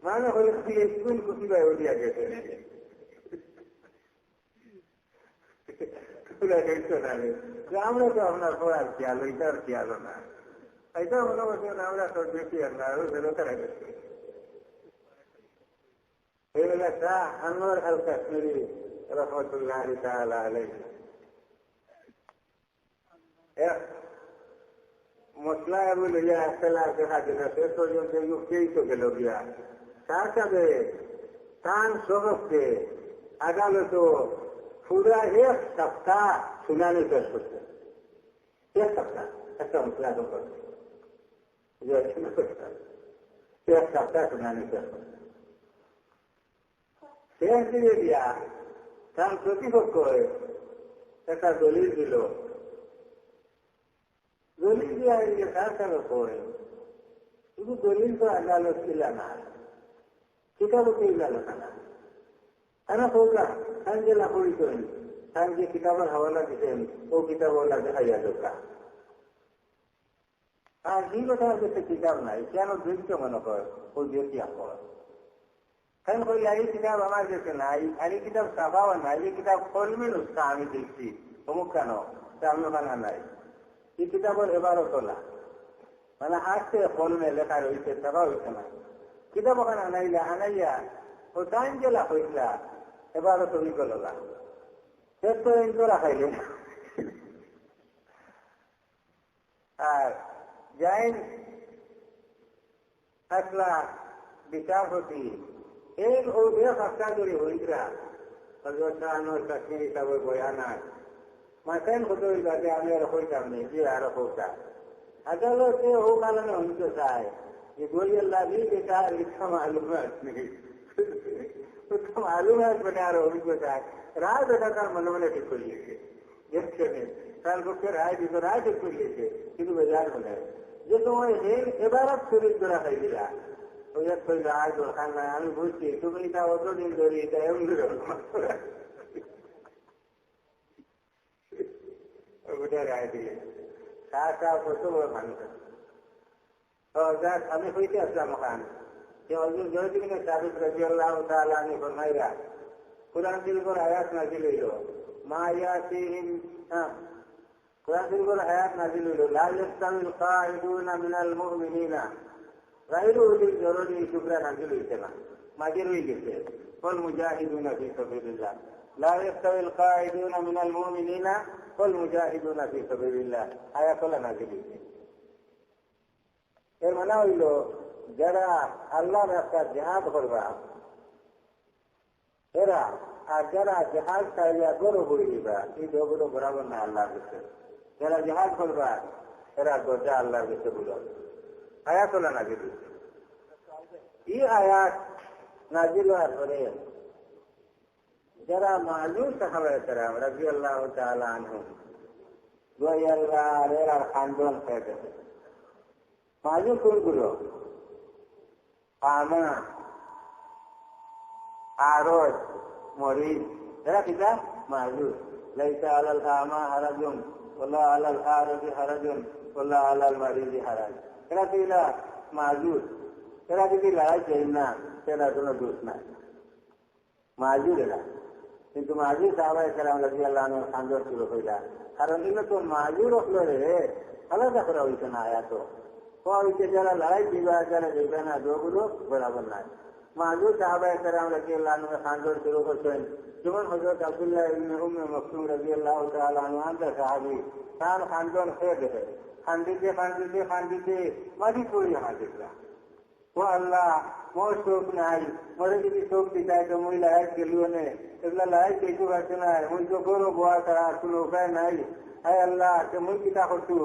মানে হইল স্কুল কুসিবাই উঠিয়া গেছে আমরা তো আপনার পড়ার খেয়াল ওইটার খেয়াল না, এটা মনে হচ্ছে আমরা তো দেখি আর না বেরোতে গেছি। শাহ আনোয়ার আল কাশ্মীরি রহমতুল্লাহ তাআলা আলাইহি মশলা বলিয়া একলা দেখা দিল, শেষ পর্যন্ত কেই তো গেল গিয়া সাথে কান সহজকে আদালত পুরা 1 সপ্তাহ শুনানি শেষ করছে। 1 সপ্তাহ একটা মশলা করছে, 1 সপ্তাহ শুনানি শেষ করছে। শেষ দিয়ে দিয়া তার প্রতিপক্ষ একটা দলিল দিল, দলিল দিয়া তার কারো পড়ে শুধু দলিল তো আদালত ছিল না, কিতাবকে আলোচনা না তারা কৌলা তার যে লাফড়ি করেন তার যে কিতাবের হাওয়ালা দিতেন ও কিতাবওয়ালা দেখাইয়া দোকা আর যে কথা হচ্ছে কিতাব নাই কেন দৃশ্য মনে কর ও দেখিয়া কর কারণ কইলা এই কিতাব আমার কাছে নাই, আর এই কিতাব সাফাও নাই, এই কিতাব কলমে নুসখা আমি দেখছি অমুক কেন সামনে বানা নাই, এই কিতাবের এবারও তোলা মানে আসছে কলমে লেখা রয়েছে টাকা হইছে না কিতাব ওখানে আনাইয়া ও টাইম গেলা হইলা এবারও তুমি গেলা শেষ করে ইন্তরা খাইলে আর যাইন আসলা বিচারপতি এই ফাঁকা করে হইরা হিসাবে বয়ানা মাসেন কত হইলাতে আমি আর হইতাম নেই যে আরো হইতাম আদালতে ও কারণে হইতে চায় যে বলিয়ার লাগি যেটা ইচ্ছা মালুমাত নেই মালুমাত মানে আরো হইতে চায় রায় বেটা তার মনে মনে ঠিক করিয়েছে দেখছে তার পক্ষে রায় দিত রায় ঠিক করিয়েছে কিন্তু বেজার বলে যে তোমার এবার শরীর ধরা খাই দিলা ওই এক কইল আর দরকার নাই আমি বুঝছি তুমি এটা অতদিন ধরে এটা এমন ওটা রায় দিলে কত বড় মানুষ আমি হইতে আসলাম ওখান যে হজরত জয়দিন সাবিত রাদিয়াল্লাহু তাআলা আনহু ফরমাইরা কুরআন শরীফের আয়াত নাযিল হইল মা ইয়াতিহিম কুরআন শরীফের আয়াত নাযিল হইল লা ইয়াস্তামিল কাঈদুনা মিনাল মুমিনিনা গায়রু উলিল জররি শুকরা নাযিল হইছে না মাঝে রয়ে গেছে কল মুজাহিদুনা ফি সাবিলিল্লাহ লা ইয়াস্তামিল কাঈদুনা মিনাল মুমিনিনা কল মুজাহিদুনা ফি সাবিলিল্লাহ আয়াত নাযিল হইছে এর মানে হইল যারা আল্লাহর রাস্তায় জিহাদ করবা এরা আর যারা জিহাদ চাইয়া গরু হয়ে দিবা এই দুগুলো বরাবর না আল্লাহর কাছে যারা জিহাদ করবা এরা গোজা আল্লাহর কাছে বলো আয়াত নাযিল হইছে এই আয়াত নাযিল হওয়ার পরে যারা মালুম সাহাবায়ে কেরাম রাদিয়াল্লাহু তাআলা আনহুম এরা আন্দোলন হয়ে গেছে মালুম কোনগুলো আমা আরজ মরিদ এরা কিনা মালুম লাইসা আলাল আমা হারাজুন ওয়ালা আলাল আরজি হারাজুন ওয়ালা আলাল মারিদি হারাজ এরা কিনা মালুম এরা যদি লড়াই চাই না সেটা কোনো দোষ নাই মাজুর এরা কিন্তু মাজুর সাহাবায়ে কেরাম রাদিয়াল্লাহু আনহু আন্দোলন শুরু হইলা কারণ এগুলো তো মাজুর হলো রে আলাদা করা হইছে না আয়াত হইছে যারা লড়াই দিবা যারা দেখবে না দুগুলো বরাবর নাই মাজুর সাহাবায়ে কেরাম রাদিয়াল্লাহু আনহু আন্দোলন শুরু করছেন যেমন হযরত আব্দুল্লাহ ইবনে উম্মে মাকতুম রাদিয়াল্লাহু তাআলা আনহু আন্দা সাহাবী তার আন্দোলন হয়ে গেছে খান্দিতে মাঝি পড়ি হাজিরা ও আল্লাহ মোর শোক নাই মরে যদি শোক দিতাই তো মই লড়াই গেলুও নে এগুলা লড়াই দেখতে পারছে না মই তো গরু বোয়া ছাড়া কোনো উপায় নাই হায় আল্লাহ মই কিতা করছু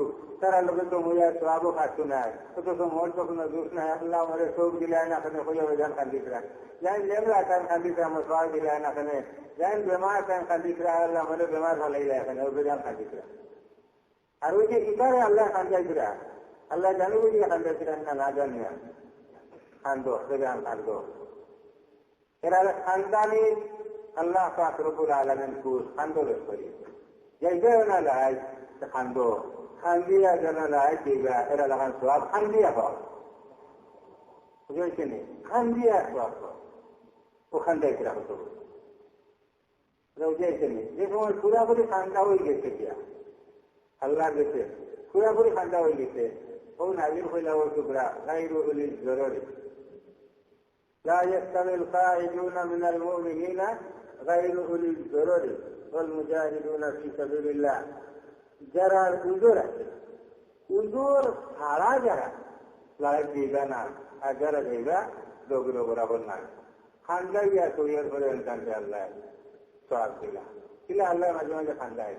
তারা লোকে তো মই আর সওয়াবও খাচ্ছু নাই তো মোর তো কোনো দোষ নাই আল্লাহ মরে শোক দিলাই না কেন হইয়া বেজান খান্দিতরা যাই লেবরা টাইম খান্দিতরা আমার সওয়াব দিলাই না কেন যাই বেমার টাইম খান্দিতরা আল্লাহ মরে বেমার ভালাই যায় কেন ও বেজান খান্দিতরা আর ওই যে ইকারে আল্লাহ খান্দাইতরা আল্লাহ জানি বুঝিয়ে খান্দাইতরা না জানিয়া খান্দো বেজান খান্দো এরা খানদানি আল্লাহ পাক রব্বুল আলামিন কুস খান্দো করি যাইবে না লাই খান্দো খান্দিয়া জানা লাই দিবা এরা লাগান সওয়াব খান্দিয়া পাও বুঝেছেন খান্দিয়া সওয়াব ও খান্দাই করা হতো বুঝেছেন যে সময় পুরাপুরি খান্দা হয়ে গেছে কিয়া আল্লাহ গেছে পুরাপুরি খান্দা হয়ে গেছে ও নাজির হইলা ও টুকরা গায়রু উলিল জররি لا يستوي القاعدون من المؤمنين غير أولي الضرر والمجاهدون في سبيل الله যারা উজুর আছে উজুর ছাড়া যারা লড়াই দিবা না আর যারা দিবা দোগুলো বরাবর না খান্দাইয়া তৈরি করে জানতে আল্লাহ সওয়াব দিলা কিলা আল্লাহ মাঝে মাঝে খান্দায়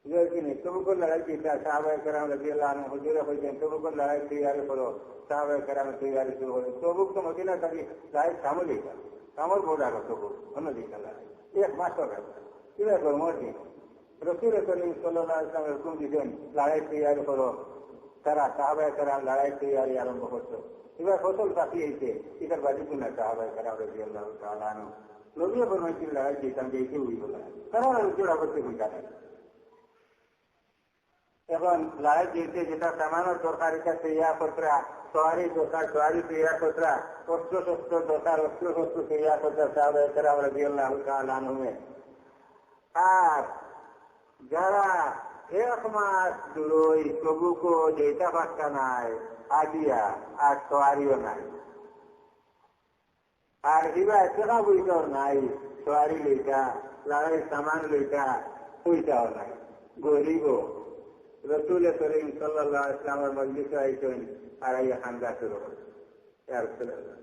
তবুকর লড়াই দিতা সাহাবায়ে কেরাম রাদিয়াল্লাহু আনহু হুজুরে হইতেন তবুকর লড়াই তৈরি করো সাহাবায়ে কেরাম তৈরি শুরু হলো তবুক তো মদিনা থেকে লড়াই সামলে কামড় বোঝা তবুক অন্যদিকে লড়াই এক মাস হবে কিভাবে করো মরদি রসুল করিম সাল্লাল্লাহু আলাইহি ওয়াসাল্লাম হুকুম দিতেন লড়াই তৈরি করো তারা সাহাবায়ে কেরাম লড়াই তৈরি আরম্ভ করতো এবার ফসল পাখি হয়েছে এটার বাড়ি কিনা সাহাবায়ে কেরাম রাদিয়াল্লাহু তাআলা আনহু নবীও ফরমাইছেন লড়াই দিতাম যে এসে উড়ি বলা তারা উজুরা করতে বুঝা নেই এখন লড়াই দিতে যেটা সামান্য তরকারিটা তৈরি করতরা সওয়ারি দরকার সওয়ারি তৈরি করতরা অস্ত্র শস্ত্র দরকার অস্ত্র শস্ত্র তৈরি করতে সাহাবায়ে কেরাম রাদিয়াল্লাহু তাআলা আনহু আর যারা এক মাস দূরই প্রভুকে যেটা পাক্কা নাই আদিয়া আর সোয়ারিও নাই আর হিবা টাকা পয়সাও নাই সোয়ারি লইটা লড়াই সামান লইটা পয়সাও নাই গরিব রসুল করিম সাল্লাল্লাহু আলাইহি ওয়াসাল্লামের মজলিসে আইছেন আর এই হামলা শুরু হলো ইয়া রাসূলুল্লাহ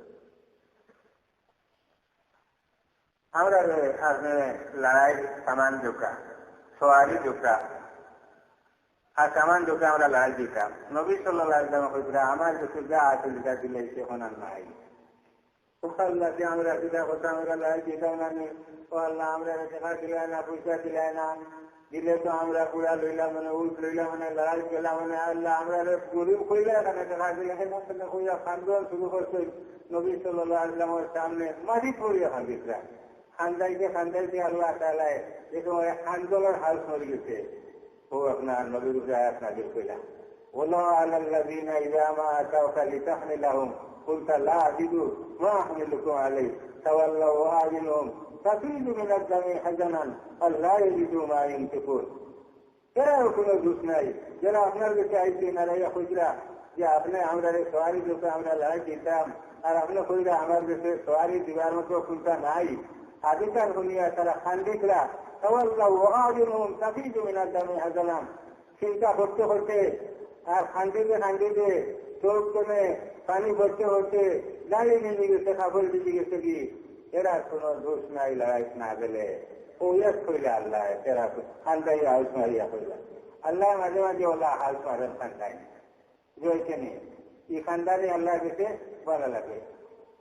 আমরা আপনি লড়াই সামান ঢোকা সোয়ারি ঢোকা আর সামান ঢোকা আমরা লড়াই দিতাম নবী সাল্লাল্লাহু আলাইহি ওয়াসাল্লাম কইরা আমার কিছু যা আছে যেটা দিলে এখন আর নাই আল্লাহকে আমরা পিতা কথা আমরা লড়াই দিতাম না ও আল্লাহ আমরা টাকা দিলাই না পয়সা দিলাই না দিলে তো আমরা পুরা লইলাম মানে উল্ট লইলাম মানে লড়াই করলাম মানে আল্লাহ আমরা গরিব কইলে এখানে টাকা দিলে কইয়া খান্দন শুরু করছে নবী সাল্লাল্লাহু আলাইহি ওয়াসাল্লামের সামনে মাটি পড়িয়া খান্দিসরা খান্দাইতে আল্লাহ তাআলায় দেখো আন্দোলনের হাল মরে গেছে ও আপনার নবীর উপরে আয়াত নাযিল কইলা ওয়ালা আলাল্লাযিনা ইযা মা আতাউকা লিতাহমিলাহুম কুলতা লা আজিদু মা আহমিলুকুম আলাইহি তাওয়াল্লাউ ওয়া আযিনুহুম তাফিদু মিনাদ দামি হাজানান আল্লাহ ইয়াজিদু মা ইনফিকুন এরা কোনো দোষ নাই যারা আপনার কাছে আইছে নারাইয়া কইরা যে আপনি আমরা সোয়ারি দিতে আমরা লড়াই দিতাম আর আপনি কইরা আমার দেশে সোয়ারি দিবার মতো কুলতা নাই আদিকার হইয়া তারা খান্দিকরা তাওয়াল্লাউ ওয়া আযিনুহুম তাফিদু মিনাদ দামি হাজানান চিন্তা করতে করতে আর খান্দিতে চোখ কমে পানি ভরতে হচ্ছে দাঁড়িয়ে নিয়ে গেছে কাপড় দিতে গেছে কি এরা কোনো দোষ নাই লড়াই না গেলে ও ইয়াস কইলে আল্লাহ এরা খান্দাই হাউস মারিয়া কইলা আল্লাহ মাঝে মাঝে ওলা হাউস মারেন খান্দাই রয়েছে নি এই খান্দারে আল্লাহ গেছে ভালো লাগে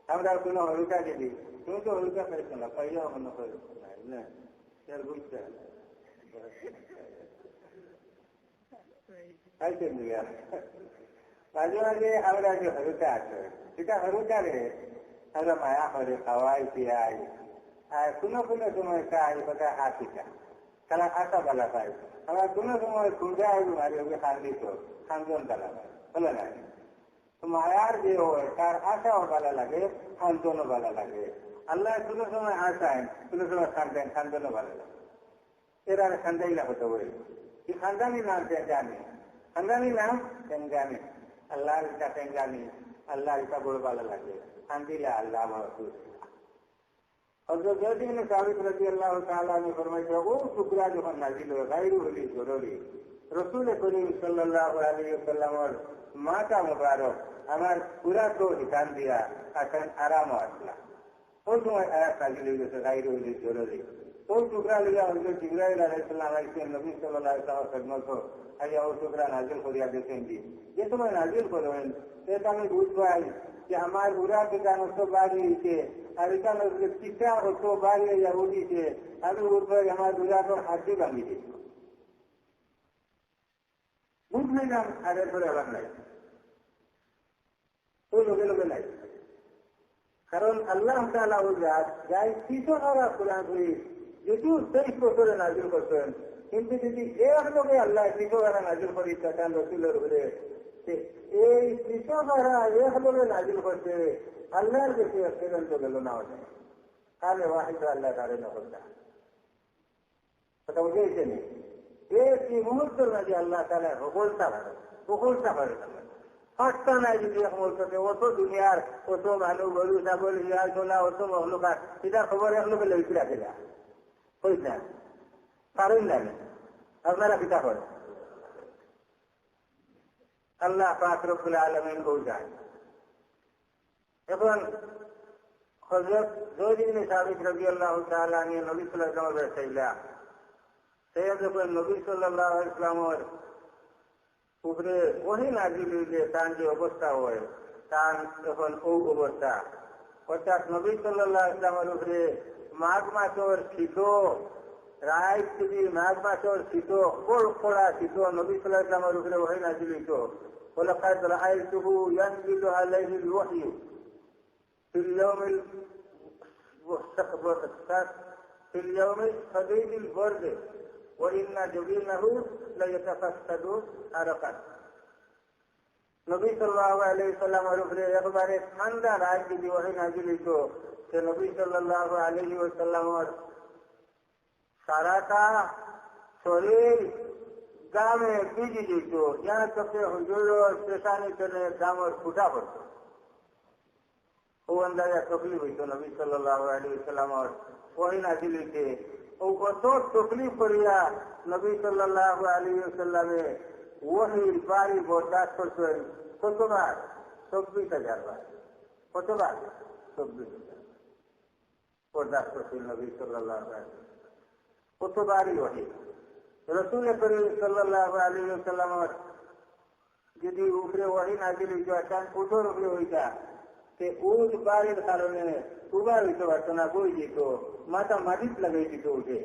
আমরা কোনো হরুকা দিবি তুমি তো হরুকা পাইছো না পাইয়াও কোনো হরুকা নাই না এর বুঝতে মাঝে মাঝে আমরা যে হরুকা আছে সেটা হরুকারে আমরা মায়া করে খাওয়াই পিয়াই আর কোনো কোনো সময় খাই ওটা হাসিটা তারা আশা বালা পায় আবার কোনো সময় খুঁজা হইব মারি ওকে খান্দিত খান্দন তালা পায় বলে না মায়ার যে হয় তার আশাও ভালো লাগে খান্দনও ভালো লাগে আল্লাহ কোনো সময় আশায় কোনো সময় খান্দেন খান্দনও ভালো লাগে এরা খান্দাইলা হতে বলে কি খানদানি নাম জানি খানদানি নাম তেঙ্গানি আল্লাহর এটা তেঙ্গানি আল্লাহর এটা বড় ভালো লাগে খান্দিলা আল্লাহ আমার হযরত যায়েদ ইবনে সাবিত রাদিয়াল্লাহু তাআলা আনহু ফরমাইছে ও টুকরা যখন নাযিল হয় গায়রু হলি জরুরি রাসূল করিম সাল্লাল্লাহু আলাইহি ওয়াসাল্লামের মাথা মুবারক আমার পুরা তো হিসাব দিয়া এখন আরাম আসলা ওই সময় আয়াত নাযিল হয়েছে গায়রু হলি জরুরি ওই টুকরা লিয়া হযরত জিবরাইল আলাইহিস সালাম আইসেন নবী সাল্লাল্লাহু আলাইহি ওয়াসাল্লামের খেদমত আইয়া ওই টুকরা নাযিল করিয়া দিয়েছেন যে সময় নাযিল করবেন সেটা আমি বুঝবাই যে আমার উড়া ঠিকান অত বাড়ি হয়েছে আর এখানে চিঠা অত বাড়ি হইয়া উঠিছে আমি উঠবে আমার উড়াটোর হাতি ভাঙি দিই বুঝলাম আর এরপরে আবার নাই ওই লোকে লোকে নাই কারণ আল্লাহ তাআলা ওই যাই কিছু খারাপ কোরআন করি যদিও 23 বছরে নাযিল করছেন কিন্তু যদি এক লোকে আল্লাহ কিছু খারাপ নাযিল করি তার রসুলের উপরে এই কৃষকরা এক লোকে নাযিল করছে আল্লাহর বেশি অ্যাক্সিডেন্ট গেল না ওটা তাহলে ওয়াহিদ আল্লাহ তারে নকলটা কথা বুঝেছে নি এই মুহূর্তের মাঝে আল্লাহ তাআলা সকলটা করে হত্যা নাই যদি এক মুহূর্তে অত দুনিয়ার অত মানুষ গরু ছাগল হিয়াল ছোলা অত মহলুকার সেটা খবর এক লোকে লইতে রাখে না হইস না কারণ লাগে আপনারা পিতা করে আল্লাহ পাক রব্বুল আলামিন বোঝায় এখন হযরত যায়েদ ইবনে সাবিত রাদিয়াল্লাহু তাআলা আনহু নবী সাল্লাল্লাহু আলাইহি ওয়াসাল্লাম সে যখন নবী সাল্লাল্লাহু আলাইহি ওয়াসাল্লামের উপরে ওহী নাযিল হইলে তার যে অবস্থা হয় তার এখন ওই অবস্থা অর্থাৎ নবী সাল্লাল্লাহু আলাইহি ওয়াসাল্লামের উপরে মাঘ মাসের শীত রাত যদি মাঘ মাসের শীত বড় পড়া শীত নবী সাল্লাল্লাহু আলাইহি ওয়াসাল্লামের উপরে ওহী নাযিল হইত ولقد رأيته ينزل عليه الوحي في اليوم الشديد البرد وإن جبينه ليتفسد عرقا নবী সাল্লাল্লাহু আলাইহি ওয়াসাল্লামের উপরে একবারে ঠান্ডা রাত যদি ওহী নাযিল হইত সে নবী সাল্লাল্লাহু আলাইহি ওয়াসাল্লামের সারাটা শরীর গ্রামে বিজি দিত, यहाँ तक हुजूर पेशानी करे दामर फूटा पड़तो। वो अंदाजा तकलीफ हुई तो नबी सल्लल्लाहु अलैहि वसल्लम और वही नाजिल थे। वो कत तकलीफ करिया नबी सल्लल्लाहु अलैहि वसल्लम वही बारी बर्दाश्त करছেন কতবার? 24,000 বার। কতবার? 24,000 বরদাস্ত করছেন নবী সাল্লাল্লাহু আলাইহি ওয়াসাল্লাম। কতবারই ওহি রাসূল করিম সাল্লাল্লাহু আলাইহি ওয়াসাল্লাম যদি উপরে ওহি নাজিল হইতো আচান ওঠর উপরে হইতা তে ওই বারের কারণে উবার হইতে পারতো না, বই যেত, মাথা মাটিত লাগাই দিত উঠে,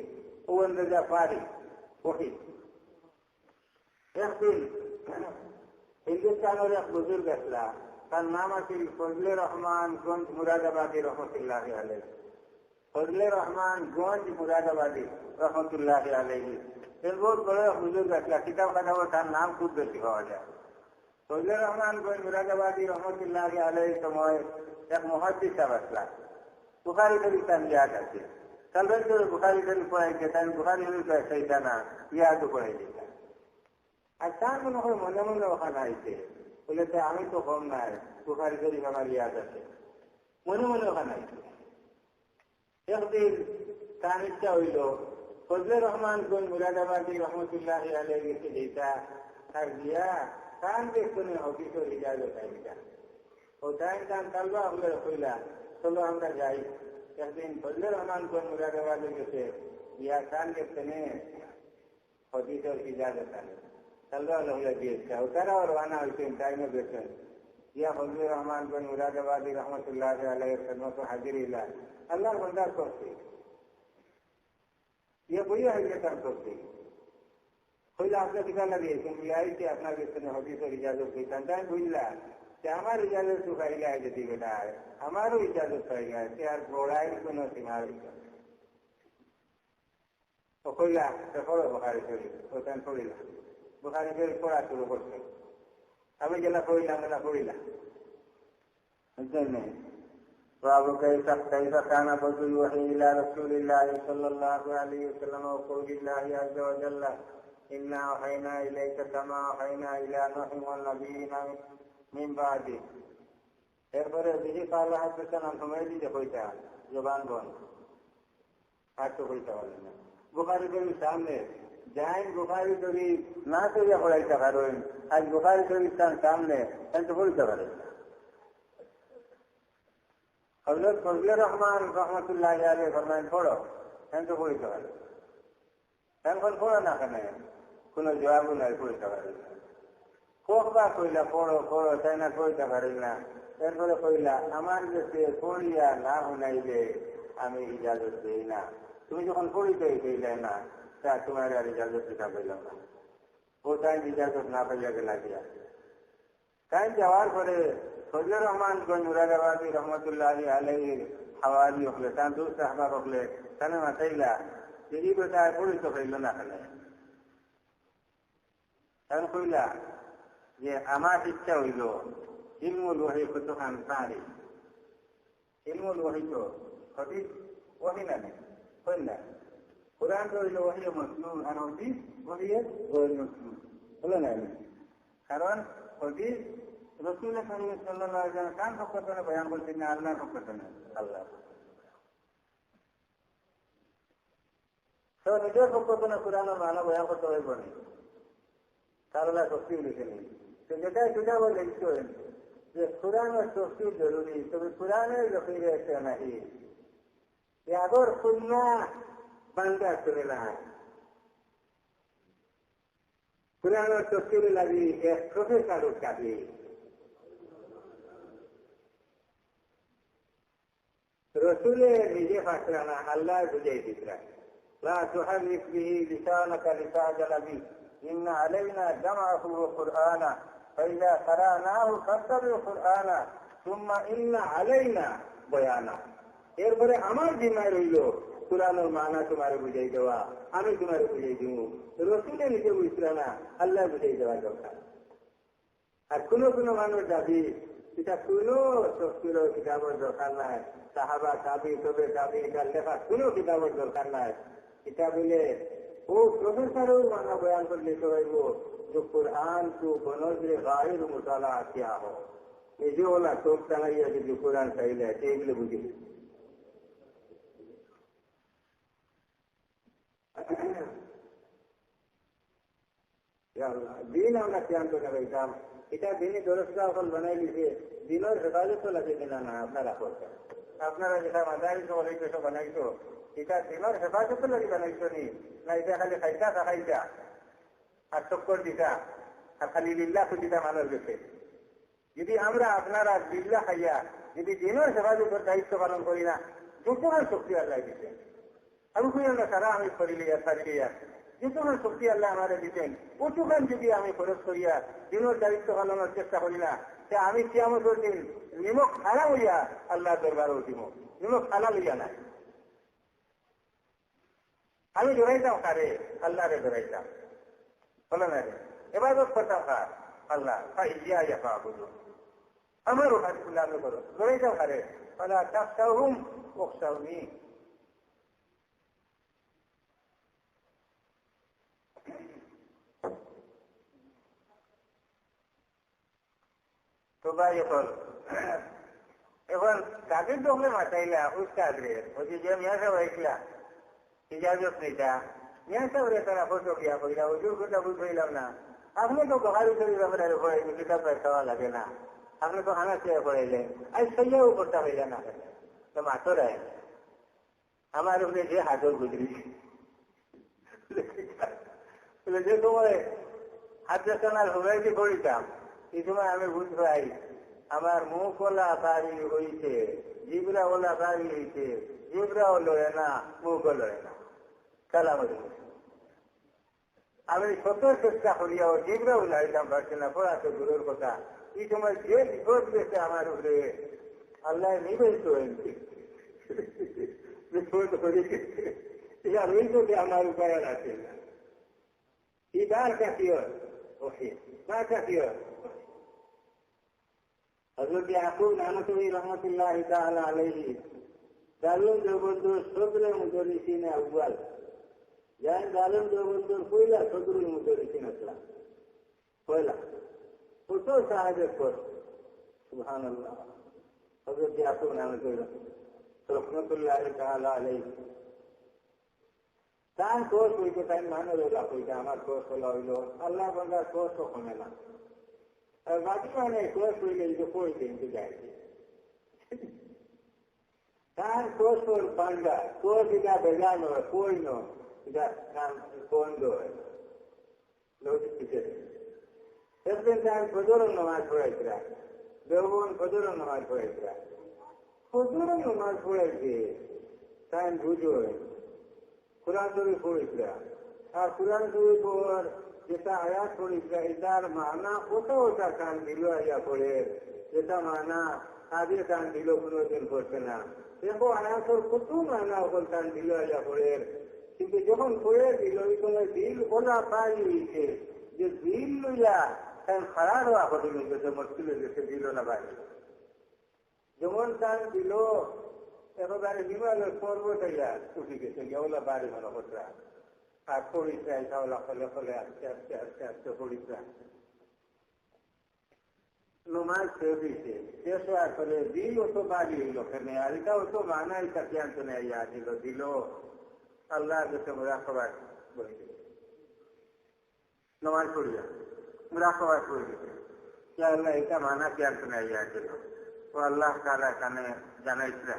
ও আন্দাজা পারি ওহি। একদিন হিন্দুস্তানের এক বুজুর্গ আসলা, তার নাম আছিল ফজলে রহমান গঞ্জ মুরাদাবাদী রহমতুল্লাহ আলাইহি। ফজলে রহমান গঞ্জ মুরাদাবাদী রহমতুল্লাহ আলাইহি এর বহুত বড় বুজুর্গ আসলা, কিতাব খাতাও তার নাম খুব বেশি পাওয়া যায়। ফজলে রহমান গঞ্জ মুরাদাবাদী রহমতুল্লাহ আলাইহি সময় এক মুহাদ্দিস সাহেব আসলা, বুখারী শরীফ তার ইয়াদ আছে, কালবের করে বুখারী শরীফ পড়াইছে, তাই বুখারী শরীফ সেইটা না ইয়াদও পড়াই দিতা। আর তার মনে হয় মনে মনে ওখানে আইছে, বলে আমি তো কম নাই, বুখারী শরীফ আমার ইয়াদ আছে, মনে মনে ওখানে আইছে। একদিন তার ইচ্ছা হইল ফজলে রহমান গঞ্জ মুরাদাবাদী রহমতুল্লাহ আলাইহি গেছে যেটা আর দিয়া কান দেখনে অফিসের ইজাজত আইতা ও টাইম টান কালবা হলে কইলা চলো আমরা যাই। একদিন ফজলে রহমান গঞ্জ মুরাদাবাদী গেছে দিয়া কান দেখনে অফিসের ইজাজত আনে কালবা হলে দিয়েছে, ওটারাও রওনা হয়েছেন টাইমে গেছেন ইয়া ফজলে রহমান গঞ্জ মুরাদাবাদী রহমতুল্লাহ আলাইহির খেদমত হাজির ইলা আল্লাহর বন্দার করছে ये वही है काम करते कोई आपने दिखाना दिए क्योंकि आई थी अपना हॉबी से इजाजत की संतान भूलला कि हमारी इजाजत तो खाई है यदि बेटा है हमारो इजाजत खाएगा यार घोड़ाई को न सिंगारी तो कोई पढ़ो बुखारी शरीफ ओखान पढ़िला बुखारी शरीफ पढ़ा शुरू करते अभी जला पढ़िला नहीं बाबू कैसा खाना बदल वही इला रसूलिल्लाह सल्लल्लाहु अलैहि वसल्लम व कौलिल्लाहि अज़्ज़ा व जल्ला इन्ना औहयना इलैका कमा औहयना इला नूह व नबिय्यिना मिन बादि। এরপরে বিহি কালা হাসান সময় দিতে কইতা জবান বন্ধ আর তো কইতা বলে না বুখারী শরীফ সামনে যাই বুখারী শরীফ না কইয়া পড়াইতে পারেন আজ বুখারী শরীফ সামনে তো কইতে পারেন। हजरत फजले रहमान रहमतुल्लाह अलैहि फरमाएं पढ़ो हैं तो कोई सवाल हैं पर पढ़ो ना करने কোনো জবাব নাই কইতে পারে কোকবা কইলা পড়ো পড়ো তাই না কইতে পারে না। এরপরে কইলা আমার কাছে পড়িয়া না শুনাইলে আমি ইজাজত দেই না। তুমি যখন পড়িতে কইলে না তা তোমার আর ইজাজত দিতে পারলাম না। ও তাই ইজাজত না পাইয়া গেলা গিয়া তাই যাওয়ার পরে ফজলে রহমান গঞ্জ মুরাদাবাদী রহমতুল্লাহ আলাইহির হাওয়ারি হলে তার দু সাহাবা হলে তাহলে মাথাইলা যে এই বেটায় পড়িতে পাইল না খেলে তখন কইলা যে আমার ইচ্ছা হইল ইলমুল ওয়াহি কতখান পারি ইলমুল ওয়াহি তো সঠিক ওয়াহি না কইলা কোরআন তো হইল ওয়াহি মাসনুন আর হাদিস ওয়াহি গয়র মাসনুন হলো না কারণ হাদিস রসুল সাল্লাল্লাহু আলাইহি ওয়াসাল্লাম কান পক্ষে বয়ান করছেন না আল্লাহর পক্ষে আল্লাহ তো নিজের পক্ষে কোরআনের মানা বয়ান করতে হইব না তাহলে তফসির লিখে নিন তো যেটা বলে লিখতে হয় যে কোরআনের তফসির জরুরি তবে কোরআনের জখিরে একটা নাহি আগর সুন্নাহ বান্দা চলে না কোরআনের তফসির লাগি এক প্রফেসরের কাছে রসুলে নিজে ফাঁসরা না আল্লাহ বুঝাই দিতরা লা তুহারিক বিহি লিসানাকা লিতাজালা বিহি ইন্না আলাইনা জামআহু ওয়া কুরআনা ফাইযা কারানাহু ফাত্তাবিউ কুরআনা সুম্মা ইন্না আলাইনা বায়ানা। এরপরে আমার জিম্মায় রইল কুরআনের মানা তোমারে বুঝাই দেওয়া, আমি তোমারে বুঝাই দিব। রসুলে নিজে বুঝরা না আল্লাহ বুঝাই দেওয়া দরকার। আর কোনো মানুষ দাবি এটা কোনো তফসিরের কিতাবের দরকার নাই, সাহাবা তাবি তবে তাবি এটা লেখা কোনো কিতাবের দরকার নাই। এটা বলে ও প্রফেসরও মানা বয়ান করলে তো ভাইব যে কোরআন তো বনজরে গায়ের মুতালা কিয়া हो ये जो वाला चोट टांगाइया जो कुरान सही है एगुलो बुझे दिन আমরা ক্লান্ত না ভাইতাম এটা দিনে দরজা ওখান বানাই দিয়েছে দিনের হেফাজত তো লাগে কিনা না আপনারা করছেন আপনারা যেটা মাদারিস বলাইছো বানাইছো এটা দিনের হেফাজত তো লাগে বানাইছো নি না এটা খালি খাইতা খাইতা আর চক্কর দিতা আর খালি লিল্লাহ খুঁজিতা মানুষ গেছে যদি আমরা আপনারা লিল্লাহ খাইয়া যদি দিনের হেফাজতের দায়িত্ব পালন করি না যতক্ষণ শক্তি আল্লাহ দিতেন আমি খুঁজে না সারা আমি করি লিয়া সারি লিয়া যতক্ষণ শক্তি আল্লাহ আমারে দিতেন ওটুখান যদি আমি খরচ করিয়া দিনের দায়িত্ব পালনের চেষ্টা করি না সে আমি কিয়ামতের দিন নিমক খালা হইয়া আল্লাহ দরবারে উঠিব নিমক খালা লইয়া নাই আমি ধরাইতাম কারে আল্লাহরে ধরাইতাম বলো না রে এবাদত করতাম কার আল্লাহ আমার ওখানে করো ধরাইতাম কারে আল্লাহ তাকসাহুম ওকসাহুনি তো ভাই এখন কাদের দোকানে মাথাইলা উস্তাদরে ওই যে মিয়া সাহেব হয়েছিলা ইজাজত নিতা মিয়া সাহেব তারা ফটো কিয়া কইলা ওজুর কথা বুঝাইলাম না আপনি তো বহারি শরীফ আমরা পড়াইলে কিতাব খাওয়া লাগে না আপনি তো খানা চেয়ে পড়াইলেন আজ সইয়াও করতে হইলে না তো মাতরায় আমার উপরে যে হাজর গুজরি যে সময় হাজার হুরাইতে পড়িতাম এই সময় আমি বুঝ পাই আমার মুখ ওলা বাড়ি হইছে জিবরা ওলা বাড়ি হইছে জিবরাও লড়ে না মুখও লড়ে না কালাম আমি শত চেষ্টা করিয়াও জিবরাও লাইতাম পারছি না পড়া তো দূরের কথা এই সময় যে বিপদ গেছে আমার উপরে আল্লাহ নিবেই তো বিপদ করেছে এটা রইল যে আমার উপায় আছে ইবার কাটিয়র ওকে মা কাটিয়র হযরত ইয়াকুব নানতুই রহমাতুল্লাহ তাআলা আলাইহি দারুল দেওবন্দের সদরে মুদরিসিনে আউয়াল যান দারুল দেওবন্দের পয়লা সদরুল মুদরিসিন আসলা পয়লা কত সাহায্য কর সুবহানাল্লাহ হযরত ইয়াকুব নানতুই রহমাতুল্লাহ তাআলা আলাইহি তার কোর্স হইতে তাই মানে রোলা হইতে আমার কোর্স হইল আল্লাহ বান্দার কোর্স কমে না আর বাকি মানে কোর্স হইলে এই যে কইতে যায় তার কোর্স ওর বান্দা কোর্স এটা বেজানো কইন এটা কাম বন্ধ হয় লোক শিখে একদিন তার ফজর নামাজ পড়াইছিল দেওবন ফজর নামাজ পড়াইছিল ফজর নামাজ পড়াইছে তাই বুঝো কোরআন শরীফ পড়িছিল আর কোরআন শরীফের যেটা আয়াত পড়িছিল এটার মানা ওটা ওটা কান দিল আয়া পড়ে যেটা মানা আগে কান দিল কোনোদিন করছে না দেখো আয়াতের কত মানা ওখান কান দিল আয়া পড়ে কিন্তু যখন পড়ে দিল ওই সময় দিল ওলা পাই হয়েছে যে দিল লইয়া তাই খারাপ হওয়া কঠিন হয়েছে মুশকিল হয়ে গেছে দিল না ভাই যেমন কান দিল একেবারে হিমালয়ের পর্বত উঠে গেছে ওলা বাড়ি ভালো হতরা আর পরিচয় তাহলে ফলে ফলে আস্তে আস্তে আস্তে আস্তে পরিচয় নমাজ শেষ হয়েছে শেষ হওয়ার ফলে দিল অত বাড়ি হইল ওখানে আর এটা অত মানাই তাকে আনতে নেই দিল দিল আল্লাহর কাছে মুরাকাবা বলে নমাজ পড়িয়া মুরাকাবা করে দিতে আল্লাহ এটা মানা কে আনতে নেই দিল ও আল্লাহ তাআলা কানে জানাইছিল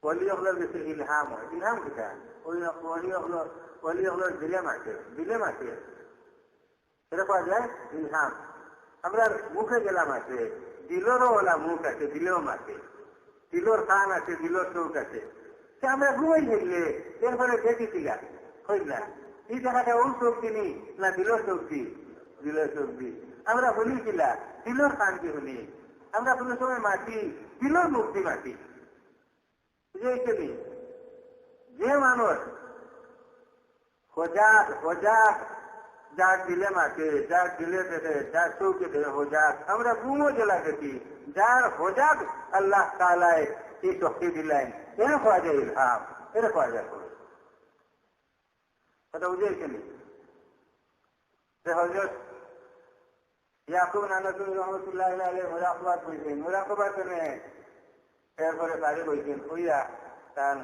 ওলি হলোর বেশি ইলহাম হয় ইলহাম কিটা ওলি হলো দিলেম আছে এটা পাওয়া যায় ইলহাম আমরা মুখে গেলাম আছে দিলেরও ওলা মুখ আছে দিলেও আছে দিলর কান আছে দিলর চোখ আছে সে আমরা ঘুমাই গেলে এরপরে দেখেছিলাম হইল না এই জায়গাটা ওর শক্তি নেই না দিলর শক্তি আমরা বলিছিলাম দিলর কান কি হলি আমরা কোনো সময় মাটি দিলর মুক্তি মাটি যে মানুষ হজাক যার দিলে মাকে যার দিলে দেবে যার চৌকে দেবে হজাক আমরা গুমো জেলা দেখি যার হজাক আল্লাহ তাআলায় এই শক্তি দিলেন এর পাওয়া যায় ইলহাম এর পাওয়া যায় কথা বুঝেছেন? হযরত ইয়াকুব নানাতুল্লাহ রহমাতুল্লাহ আলাইহি মুরাকাবাত করেছেন, মুরাকাবাত করে এরপরে বাড়ি বইছেন হইয়া তার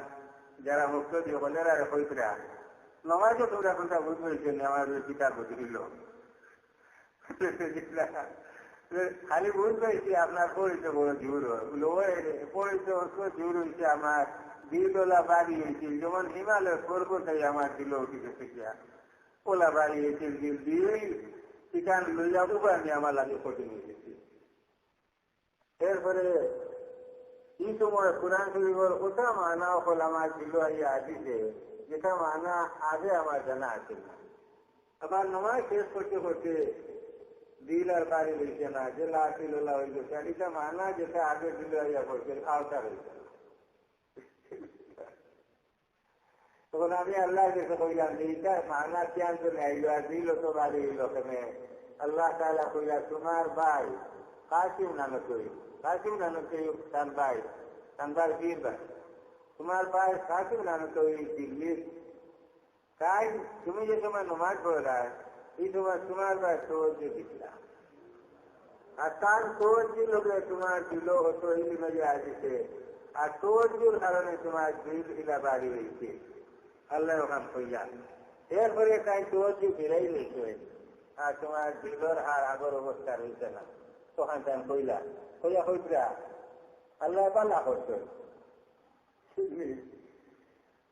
যারা মুক্ত দিয়ে বলেরা হইতরা নমাজও তোমরা কোনটা বুঝ হয়েছেন আমার কিতাব বুঝিল খালি বুঝ হয়েছে আপনার পরিচয় বড় জোর পরিচয় জোর হয়েছে আমার দ্বিতলা বাড়ি হয়েছে যেমন হিমালয় পর্বতাই আমার দিল উঠিতে শিখিয়া ওলা বাড়ি হয়েছে দিল ঠিকান লইয়া উপায় আমি আমার লাগে কঠিন হয়েছি। এরপরে এই সময় কোরআন শরীফের ওটা মানা হল আমার ছিল এই হাদিসে যেটা মানা আগে আমার জানা আছে না। আবার নামাজ শেষ করতে করতে দিল আর বাড়ি হয়েছে না, যে লাঠিলোলা হয়ে গেছে আর এটা মানা যেটা আগে দিল ইয়া করছে আওতা হয়েছে। তখন আমি আল্লাহ কাছে কইলাম যে এটা মানা কেন চলে আইলো আর দিল তো বাড়ি হইল কেনে? আল্লাহ তাআলা কইলা তোমার ভাই কাসিম নামে কই, কাসিম নামে কই তার ভাই বীর ভাই, তোমার ভাই কাসিম নামে কই দিল্লি তাই তুমি যে সময় নমাজ পড়া এই সময় তোমার ভাই সহজে দিচ্ছিলাম আর তার সহজে লোকে তোমার দিল হতো এই মজা আসছে আর সহজের কারণে তোমার দিল ইলা বাড়ি হয়েছে আল্লাহ ওখান কইলা। এরপরে তাই সহজে ফিরাই রয়েছে আর তোমার দিলর আর আগর অবস্থা রয়েছে না। তখন তাই কইলা কইয়া হইতরা আল্লাহ পাল্লা করছে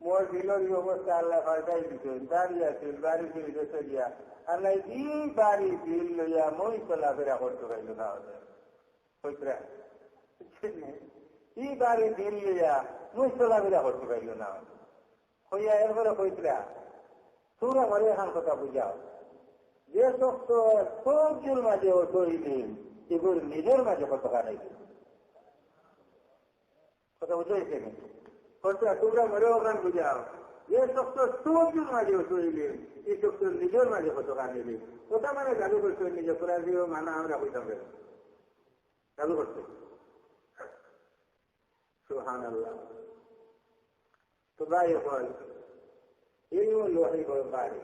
মোর দিলর অবস্থা আল্লাহ ফায়দাই দিচ্ছে দাঁড়িয়ে আছে বাড়ি ফিরে গেছে গিয়া আল্লাহ এই বাড়ি দিল লইয়া মই চলাফেরা করতে পারল না হইতরা এই বাড়ি দিল লইয়া মই চলাফেরা করতে পারল না হইয়া এরপরে হইতরা তোরা ঘরে এখন কথা বুঝাও যে শক্ত সবজির মাঝে তৈরি এগুলো নিজের মাঝে কতটা নেই কথা বুঝেছে তোমরা ঘরে ওখান বুঝাও যে শক্ত সবজির মাঝে তৈরি এই শক্ত নিজের মাঝে কতটা নেবে ওটা মানে চালু করতে নিজে করা দিয়েও মানা আমরা হইতে হবে চালু করতে সুবহানাল্লাহ। তো ভাই হল এই লোহাই করে বাড়ি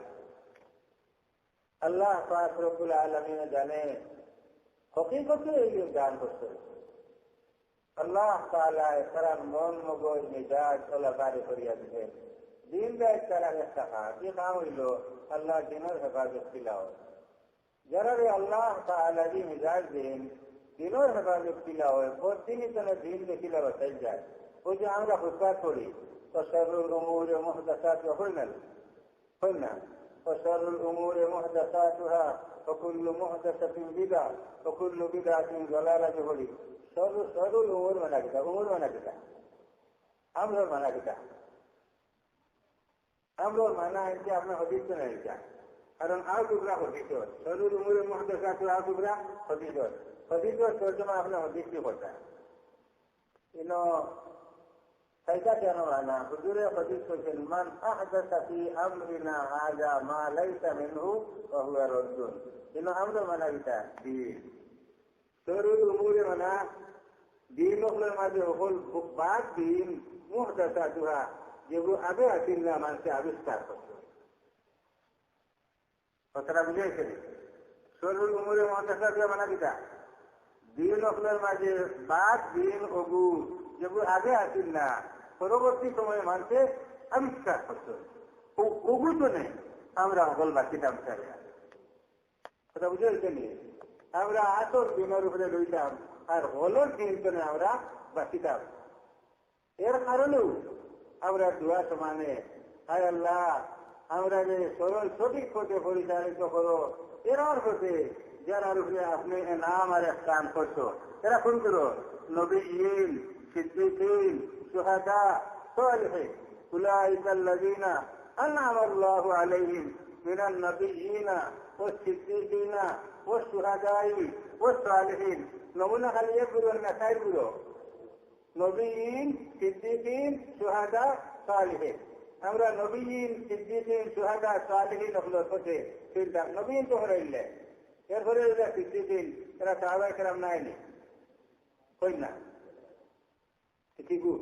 আল্লাহ পাক রব্বুল আলামিন জানে হকিকতে এই দান করতে আল্লাহ তাআলা তারা মন মগজ মেজাজ চলাফারি করিয়া দিবেন দিন রাত তারা একটা যে কাম হইল আল্লাহ দিনের হেফাজত ছিলাও যারা আল্লাহ তাআলা যে মেজাজ দিন দিনের হেফাজত ছিলা হয় প্রতিদিনই যেন দিন দেখিলে বাঁচাই যায়। ওই যে আমরা হুসবাত করি وشر الأمور محدثاتها হয় না وشر الأمور محدثاتها وكل محدثة بدعة وكل بدعة ضلالة বলি شر الأمور মানা কিটা উমর মানা কিটা আমরর মানা কিটা আমরর মানা হচ্ছে আপনার হদিস না এটা কারণ আর টুকরা হদিস شر الأمور محدثاتها আর টুকরা হদিস তর্জমা আপনার হদিস কি করতে ইনো كيف كان معنا حضور حديث من أحدث في أمرنا هذا ما ليس منه وهو رد إنه أمر منا بتا دين شر الأمور منا دين أخلى ما يقول بعد دين محدثاتها جبو أبي أتينا من سے أبستار فترى بجاي كده شر الأمور محدثاتها منا بتا دين أخلى ما بعد دين أبو جبو أبي أتينا পরবর্তী সময়ে মানুষে আবিষ্কার করতে ওগুলো নেই আমরা হল বাকিতাম কথা বুঝে আমরা আসল দিনের উপরে রইলাম আর হলর দিন আমরা বাকিতাম এর কারণেও আমরা দোয়া সমানে হায় আল্লাহ আমরা যে সরল সঠিক পথে পরিচালিত করো এরার পথে যারা উপরে আপনি নাম আর স্থান করছো এরা কোন করো নবীন সিদ্দিকিন شهداء صالحين أولئك الذين أنعم الله عليهم من النبيين والصديقين والشهداء والصالحين نمونا هل يقولوا النسائل نبيين صديقين شهداء صالحين আমরা নবীন সিদ্দিকিন শুহাদা সালেহিন হলো পথে ফিরলাম নবীন তো হলো ইল্লে এরপরে এরা সিদ্দিকিন এরা সাহাবায়ে কেরাম নাইনি কই না ঠিকই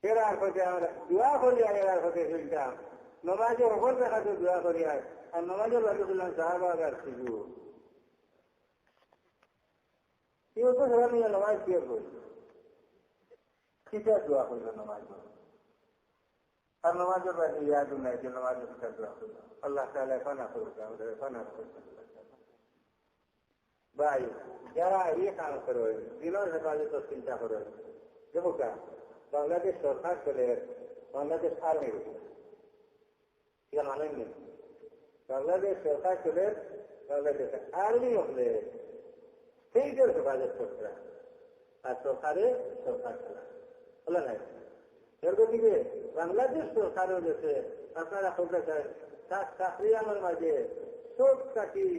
এরার হতে আমরা দোয়া করি আর এরার হতে শুনতাম নমাজে হকল দেখাতে দোয়া করি আর নমাজের বাকি বললাম সাহাবাগ আর শিশু কেউ তো সেরা নিয়ে নমাজ কে করি কিসের দোয়া করল নমাজ আর নমাজের বাকি ইয়াদ নাই যে নমাজের কিসের দোয়া করল আল্লাহ তাআলা ফানা করবে আমাদের ফানা করবে ভাই যারা এই কাম করে দিনের হেফাজত চিন্তা করে দেখো কা বাংলাদেশ সরকার চলে বাংলাদেশ আর্মি ইয়া মানেন নেই বাংলাদেশ সরকার চলে বাংলাদেশ আর্মি হলে সেইটার হেফাজত করতে আর সরকারে সরকার চলা বলে নাই এরদিকে বাংলাদেশ সরকারও দেশে আপনারা করতে চান চাকরিয়ানের মাঝে সব চাকরি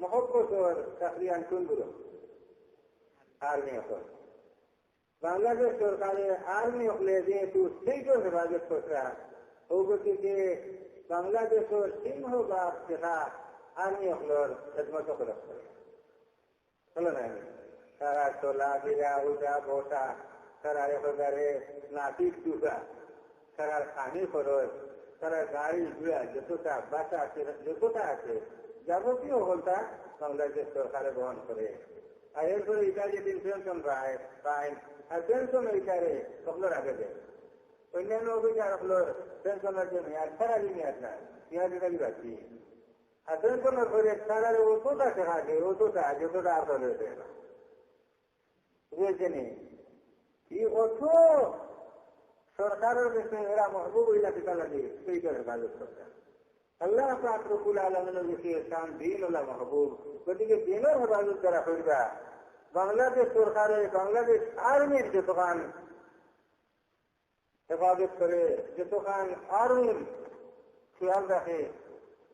মহব্বতর চাকরিয়ান কোনগুলো আর্মি হল বাংলাদেশ সরকারে আর্মি হলে যেহেতু সেইটার হেফাজত করতে ওগুলিকে বাংলাদেশের সিংহবাগ দেখা আর্মি হলর খেদমত করে বলে নাই তারা চলা বিরা উঠা বসা তারা একেবারে নাতিক টুকা তারা খানি খরচ তারা গাড়ি ঘোড়া যতটা বাসা আছে যতটা আছে যাবতীয় হলটা বাংলাদেশ সরকারে বহন করে আর এরপরে এটা যেদিন পেনশন পায় আর পেনশন ওইটারে সকলের আগে দেয় অন্যান্য অভিযোগ সকলের পেনশনের জন্য আর সারালি মেয়াদ না মেয়াদিটা বাকি আর পেনশনের পরে সারারে অতটা শেখা দেয় অতটা যতটা আসলে দেয় না বুঝেছেন এই অত সরকারের দেশে এরা মহবুব ইলাকা লাগে সেইটার হেফাজত করতে আল্লাহ পাক রব্বুল আলামিনের দেশে শান দিন ওলা মহবুব গতিকে দিনের হেফাজত যারা করবা বাংলাদেশ সরকারে বাংলাদেশ আর্মির যতখান হেফাজত করে যতখান আর্মির খেয়াল রাখে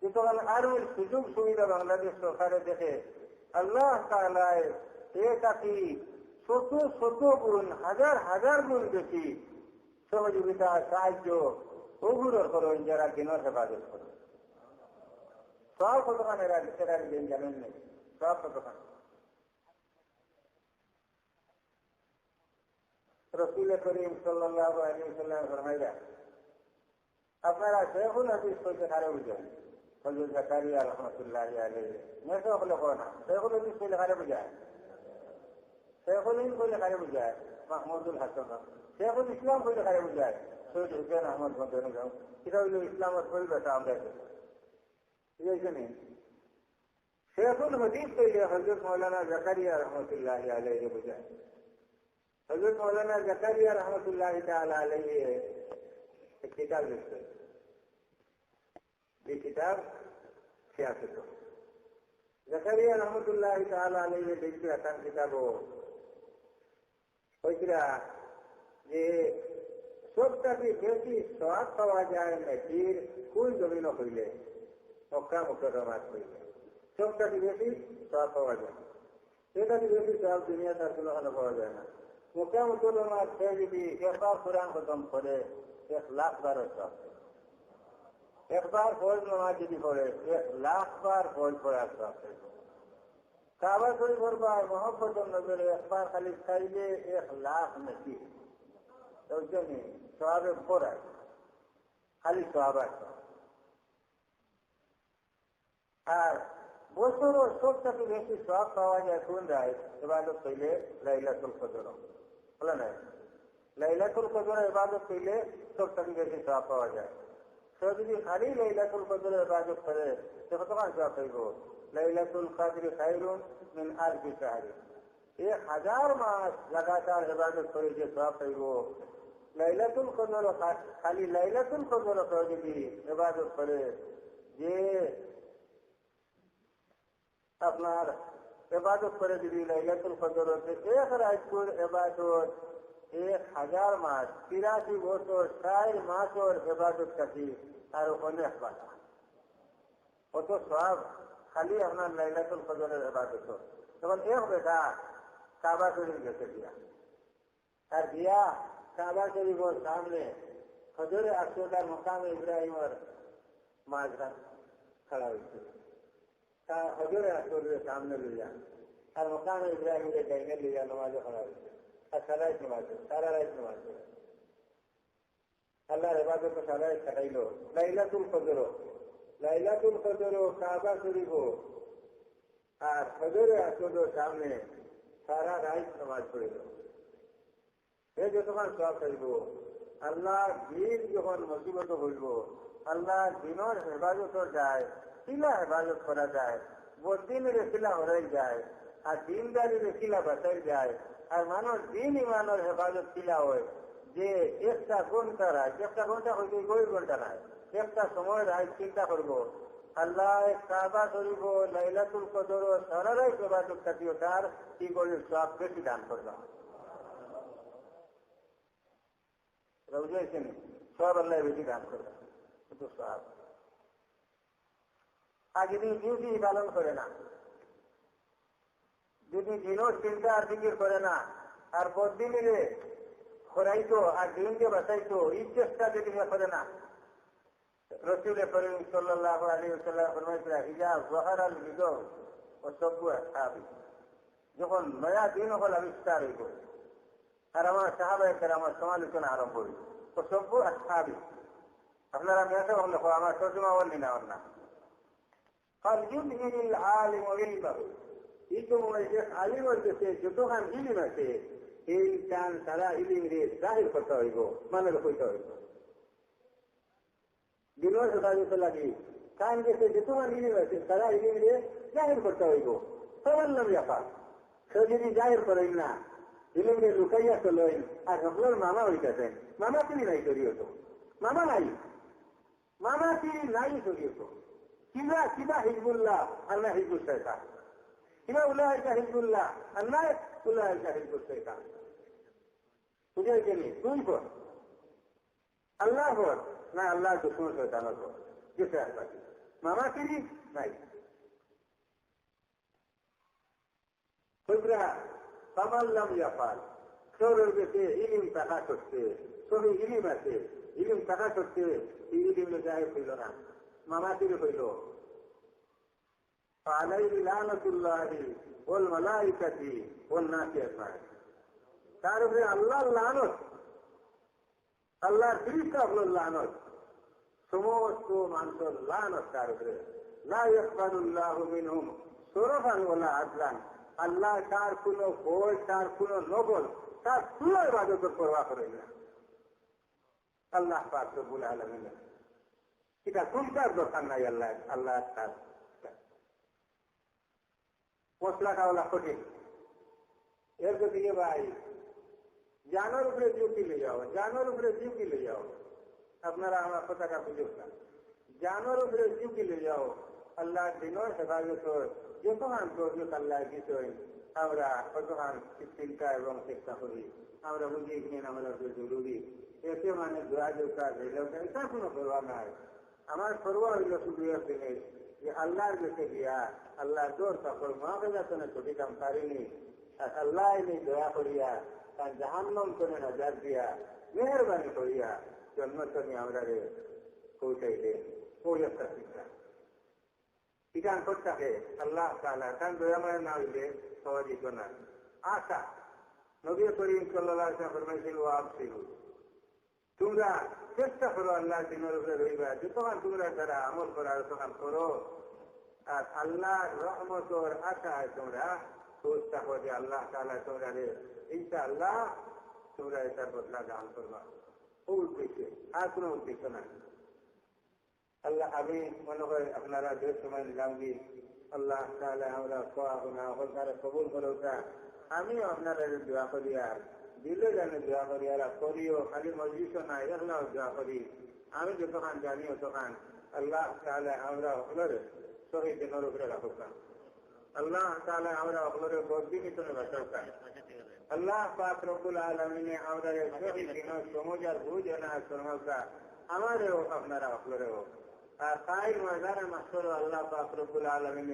যতখান আর্মির সুযোগ সুবিধা বাংলাদেশ সরকারে দেখে আল্লাহ তাআলায় এটাকে শত শত গুণ হাজার হাজার গুণ বেশি সহযোগিতা সাহায্য ওগুলোর করেন যারা দিনের হেফাজত করে সব কতখান এরা দিন জানেন নেই সব কতখান রসুল করিম সাল্লাল্লাহু আলাইহি ওয়াসাল্লাম ফরমাইলেন আপনারা শেখুল হাদিস কইতে কারে বুঝেন হযরত জাকারিয়া রাহমাতুল্লাহি আলাইহি নেশা হলো কোনা শেখুল হাদিস কইলে কারে বুঝায় শেখুল ইলম কইলে কারে বুঝায় মাহমুদুল হাসান শেখুল ইসলাম কইলে কারে বুঝায় সৈয়দ হুসেন আহমদ মদনী গাঁও এটা হইল ইসলামের পরিবেশটা আমরা বুঝেছেন শেখুল হাদিস কইলে হযরত মাওলানা জাকারিয়া রাহমাতুল্লাহি আলাইহি বুঝায় হযরত মাওলানা জাকারিয়া রাহমাতুল্লাহি তাআলা আলাইহি এক কিতাব লিখছেন এই কিতাব সিয়াসত জাকারিয়া রাহমাতুল্লাহি তাআলা আলাইহি লিখছে একটা কিতাব ওইটা যে সবটাকে বেশি সওয়াব পাওয়া যায় নদীর কোন জমিন হইলে মক্কা মুকাররমাত হইলে সবটাকে বেশি সওয়াব পাওয়া যায় সেটাকে বেশি সওয়াব দুনিয়াতে আর কোনো পাওয়া যায় না মক্কা মুকাররমাত সে যদি একবার কোরআন খতম করে 1,00,000 বার সওয়াব একবার ফরজ নামাজ যদি পড়ে 1,00,000 বার ফরজ পড়ার সওয়াব কাবা শরীফের বার মহব্বতের নজরে একবার খালি চাইলে 1,00,000 নাকি ওই জন্য সওয়াবে পড়ায় খালি সওয়াব আছে আর বছরও সবটাকে বেশি সওয়াব পাওয়া যায় কোন রায় ইবাদত করলে লাইলাতুল কদর বলে না লাইলাতুল কদর ইবাদত করলে সবটাকে বেশি সওয়াব পাওয়া যায় সে যদি খালি লাইলাতুল কদর ইবাদত করে সে কতক্ষণ সওয়াব পাইব লাইলাতুল কদর খায়রুন মিন আলফি শাহর 1000 মাস লাগাতার ইবাদত করে যে সওয়াব পাইব লাইলাতুল কদর খালি লাইলাতুল কদর যদি ইবাদত করে যে আপনার ইবাদত করে যদি লাইলাতুল কদর এক রাতের ইবাদত 1000 মাস 83 বছর 4 মাসের ইবাদত কাটি আর অনেক বাড়া অত সব খালি আপনার লাইলাতুল কদরের ইবাদত তখন এক বেটা কাবা শরীফ গেছে দিয়া আর দিয়া কাবা শরীফের সামনে হজরে আসওয়াদ মকাম ইব্রাহিমের মাঝখান खड़ा হয়েছে হজরে আসওয়াদের সামনে লিয়া আর মকাম ইব্রাহিমের ডাইনে লিয়া নামাজে खड़ा হয়েছে আর সারা রাত নামাজ আল্লাহর ইবাদত সারাই কাটাইল। লাইলাতুল কদর কাবা শরীফ আর হজরে আসওয়াদের সামনে সারা রাত নামাজ পড়িল। সে যতক্ষণ সব চাইব আল্লাহ দিন যখন মুসিবত হইব, আল্লাহ দিনের হেফাজত যায়, শিলা হেফাজত করা যায়, বদিনের শিলা হরাই যায়, আর দিনদারির শিলা বাঁচাই যায়, আর মানুষ দিন ইমানের হেফাজত শিলা হয় যে একটা ঘন্টা রায়, একটা ঘন্টা হইতে 2 ঘন্টা নাই, একটা সময় রায় চিন্তা করবো আল্লাহ কাবা শরীফ লাইলাতুল কদর সারা রাত হেফাজত থাকিও, তার কি করে সব বেশি দান করবা বুঝেছেন? সব আল্লাহ বেশি দান করবা কিন্তু সব। আর যদি ডিউটি পালন করে না, যদি দিনও চিন্তা আর ফিকির করে না, আর বদিনে খরাইতো আর দিনকে বাঁচাইতো, এই চেষ্টা যদি করে না, রসুল করিম সাল্লাল্লাহু আলাইহি ওয়াসাল্লাম ফরমাইছিলেন ইজা যাহারাল বিদউ ওয়া সাব্বু আসহাবি, যখন নয়া দিন হল আবিষ্কার হইব আর আমার সাহাবায়ে কেরামের সমালোচনা আরম্ভ হইল, ও সাব্বু আসহাবি, আপনারা মেয়েছে বললে আমার তর্জমা বললি না না কাল ইউযহিরুল আলিমু ইলমাহু, এই সময় যে আলিমের কাছে যতখান ইলম আছে এই কান সারা ইলম রে জাহির করতে হইব, মানে হইতে হইব। দিনের হেফাজত লাগি কান গেছে যতক্ষণ ইলিম আছে সারা ইলিম রে জাহির করতে হইব। সবাল্লাম ব্যাপার সে যদি জাহির করেন না, ইলিম রে লুকাইয়া চলেন, আর সকলের মামা হইতেছেন, মামা তিনি নাই করিয়ত, মামা নাই, মামা তিনি নাই করিয়ত, কিবা কিবা হিজবুল্লাহ আর না হিজবুল শয়তান, কিবা উলাইকা হিজবুল্লাহ আর না উলাইকা হিজবুল শয়তান। বুঝে গেলি তুই কর আল্লাহ কর না আল্লাহ দুশ্মন শয়তানের কর, যেটা আসবাকি মামা তিনি নাই। সামাল্লাম ইয়াফাল, সৌরের বেশে ইলিম টাকা করছে, সবই ইলিম আছে, ইলিম টাকা করছে, এই ইলিম জাহির হইল না, মামা তিনি হইল। আলাইহি লানাতুল্লাহি ওয়াল মালাইকাতি ওয়ান নাসি আজমাইন, তার উপরে আল্লাহর লানত, আল্লাহর ফিরিস্তা হল লানত, সমস্ত মানুষের লানত তার উপরে। লা ইয়াকবালুল্লাহু মিনহুম সরফান ওয়ালা আদলান, আল্লাহ তার কোন ভয়, তার কোন নকল, তার কোন ইবাদতের পরোয়া করেন না। আল্লাহ পাক রব্বুল আলামিন এটা কোনটার দরকার নাই, আল্লাহ আল্লাহ তার মশলাটা ওলা কঠিন। এর দিকে ভাই জানোর উপরে ডিউটি লে যাও, জানোর উপরে ডিউটি লে যাও, আপনারা আমার কথাটা বুঝুন না, জানোর উপরে ডিউটি লে যাও, আল্লাহ দিনের হেফাজত যতক্ষণ তৌফিক আল্লাহ দিতেন আমরা কতক্ষণ চিন্তা এবং চেষ্টা করি, আমরা বুঝি কিনেন আমাদের জরুরি, এতে মানে দোয়া দেওয়া এটা কোনো করবা নাই। আমার করবা হইল শুধু এক জিনিস যে আল্লাহর কাছে গিয়া আল্লাহ জোর সকল মহাবেদাতনে ছুটি কাম পারিনি, আর আল্লাহ এনে দয়া করিয়া তার জাহান্নাম করে নজর দিয়া মেহরবানি করিয়া জন্মতনে আমরা পৌঁছাইলে ওই একটা চিন্তা ইটান করতে আল্লাহ তাআলা তার দয়াময় না হইলে সহজিত না। আশা নবী করিম সাল্লাল্লাহু আলাইহি ওয়াসাল্লাম ফরমাইছেন ওয়াবশিরু, তোমরা চেষ্টা করো আল্লাহ দিনের উপরে রইবা, যতক্ষণ তোমরা যারা আমল করার তখন করো, আর আল্লাহ রহমতর আশায় তোমরা সোচ থাকো যে আল্লাহ তাআলা তোমরা ইনশাআল্লাহ তোমরা এটার বদলা দান করবা, ও উদ্দেশ্যে আর কোনো উদ্দেশ্য নাই। আল্লাহ আমি মনে হয় আপনারা যে সময় নিলাম কি আল্লাহ তাআলা আমরা কোয়া গুনাহ হল তারা কবুল করে ওঠা, আমিও আপনারা দোয়া করি আর দিলে জানে দোয়া করি আর করিও, খালি মজলিসও নাই আল্লাহ দোয়া করি, আমি যতক্ষণ জানি তখন আল্লাহ তাআলা আমরা হলরে সহি দিনের উপরে রাখতাম, আল্লাহ তাআলা আমরা হলরে বদিনী তুমি বাঁচাওতা, আল্লাহ পাক রব্বুল আলামিন আমরা সহি দিনের সমজার বুঝ না শোনাওতা, আমারও আপনারা হলরেও আর তাই ময়দানে মাসরে আল্লাহ পাক রব্বুল আলামিন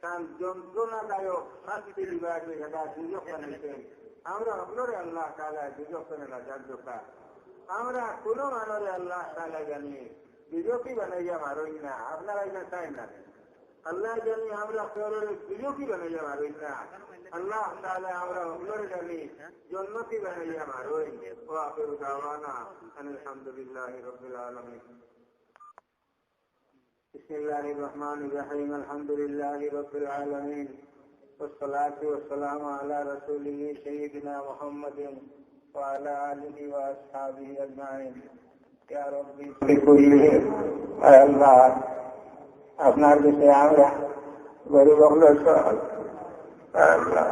কান যন্ত্রণাদায়ক শাস্তি দিবার জায়গা সুযোগ বানাইছেন, আমরা আপনারে আল্লাহ তাআলা সুযোগ করে না জানতা, আমরা কোন মানরে আল্লাহ তাআলা জানি বিজয়ী বানাইয়া মারই না, আপনারা এটা চাই না, আল্লাহ জানি আমরা শহরের বিজয়ী বানাইয়া মারই না আল্লাহ তাআলা আমরা অমর জানি জন্নতি বানাইয়া মারই ও আখিরু দাওয়ানা আলহামদুলিল্লাহি রাব্বিল আলামিন বিসমিল্লাহির রহমানির রহিম আলহামদুলিল্লাহি রাব্বিল আলামিন والصلاة والسلام على رسوله سيدنا محمد وعلى آله وأصحابه أجمعين يا ربي بكله الله আপনার বিষয়ে আমরা গরিব আল্লাহ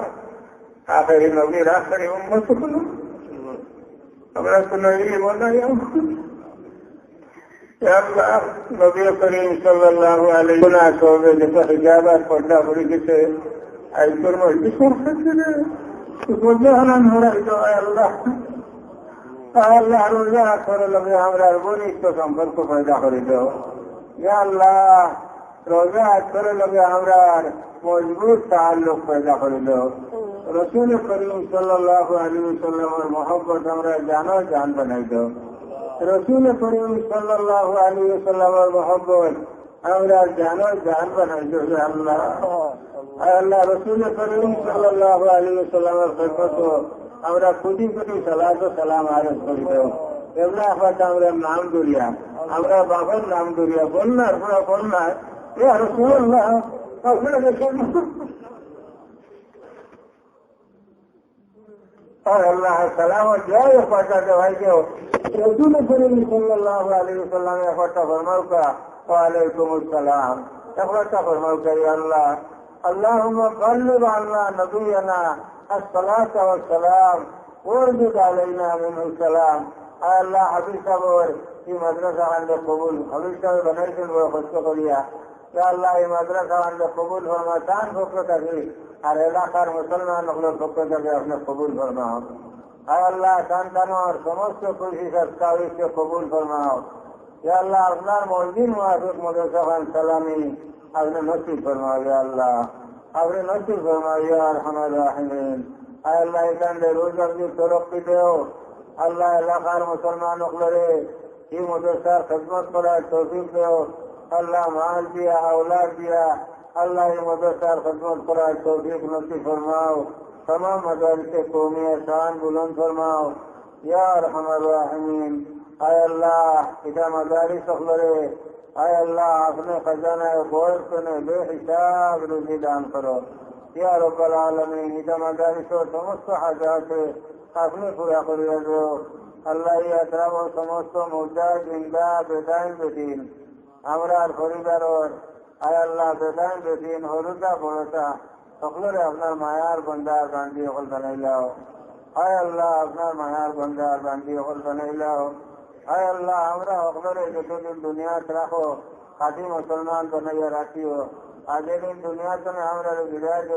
আখেরি নবীর আখেরি উম্মত হল আমরা কোন আল্লাহ নবী করিম সাল্লাল্লাহু আলাইহি ওয়াসাল্লাম যেটা হিজাবাত পর্দা করে গেছে আইকর মজলিসের ক্ষেত্রে সুবহানান হরাইতো আল্লাহ আল্লাহ রোজা করে লগে আমরা ঘনিষ্ঠ সম্পর্ক পয়দা করে দাও ইয়া আল্লাহ রোজা করে লগে আমরা মজবুত তাল্লুক পয়দা করে দাও রাসূল করিম সাল্লাল্লাহু আলাইহি ওয়াসাল্লামের মহব্বত আমরা জান বানাই দাও রাসূল করিম সাল্লাল্লাহু আলাইহি ওয়াসাল্লামের মহব্বত আমরা জান বানাই দাও আল্লাহ আল্লাহ রাসূল করিম সাল্লাল্লাহু আলাইহি ওয়াসাল্লামের খিদমত আমরা কোটি কোটি সালাত ও সালাম আরজ করি দাও এমনা আফাত আমরা নাম দরিয়া আমরা বাবার নাম দরিয়া বলনার পুরা বলনার ইয়া রাসূলুল্লাহ আল্লাহ সালাম জয় পাঠাতে ভাই কেউ রাসূল করিম সাল্লাল্লাহু আলাইহি ওয়াসাল্লামের কথা ফরমাও কা ওয়া আলাইকুমুস সালাম একটা ফরমাও কা ইয়া আল্লাহ اللهم بلغ عنا نبينا الصلاة والسلام وارد علينا منه السلام الله حبيب صبر في مدرسة عند قبول حبيب صبر بنيتن وخص قرية يا الله এই মাদ্রাসা عند قبول فرماتان فقط আছে আর এলাকার মুসলমান লোকদের পক্ষ থেকে আপনি কবুল ফরমাও আয় আল্লাহ সন্তানের সমস্ত কোশিশ কাজকে কবুল ফরমাও ইয়া আল্লাহ আপনার মর্জি মুআফিক মাদ্রাসা সালামি আপনি নসিব ফরমাও ইয়া আল্লাহ আপনি নসিব ফরমাও ইয়া আরহামার রাহিমিন আয় আল্লাহ এখানে রোজগার তরক্কি দেও আল্লাহ এলাকার মুসলমান লোকরে এই মাদ্রাসার খিদমত করার তৌফিক দেও আল্লাহ মাল দিয়া औलाद দিয়া আল্লাহ এই মাদ্রাসার খিদমত করার তৌফিক নসিব ফরমাও तमाम मदारिस कौमी शान बुलंद फरमाओ या अरहमर राहिमीन आय अल्लाह इधर मदारिस अखलरे आय अल्लाह अपने खजाना बोझ ने बेहिसाब रुजी दान करो या रब्बल आलमीन इधर मदारिस समस्त हाजात अपने पूरा कर दो अल्लाह या तरफ समस्त मुद्दा जिंदा बेदाइन बेदीन আমরার পরিবারের আয় আল্লাহ বেদাইন বেদিন হরুদা বড়তা সকলের আপনার মায়ার বন্দার বান্দি হল বানাইলাও আয় আল্লাহ আপনার মায়ার বন্দার বান্দি হল বানাইলাও আয় আল্লাহ আমরা সকলের যতদিন দুনিয়াতে রাখো খাঁটি মুসলমান বানাইয়া রাখিও আগের দিন দুনিয়াতে আমরা বিরাজ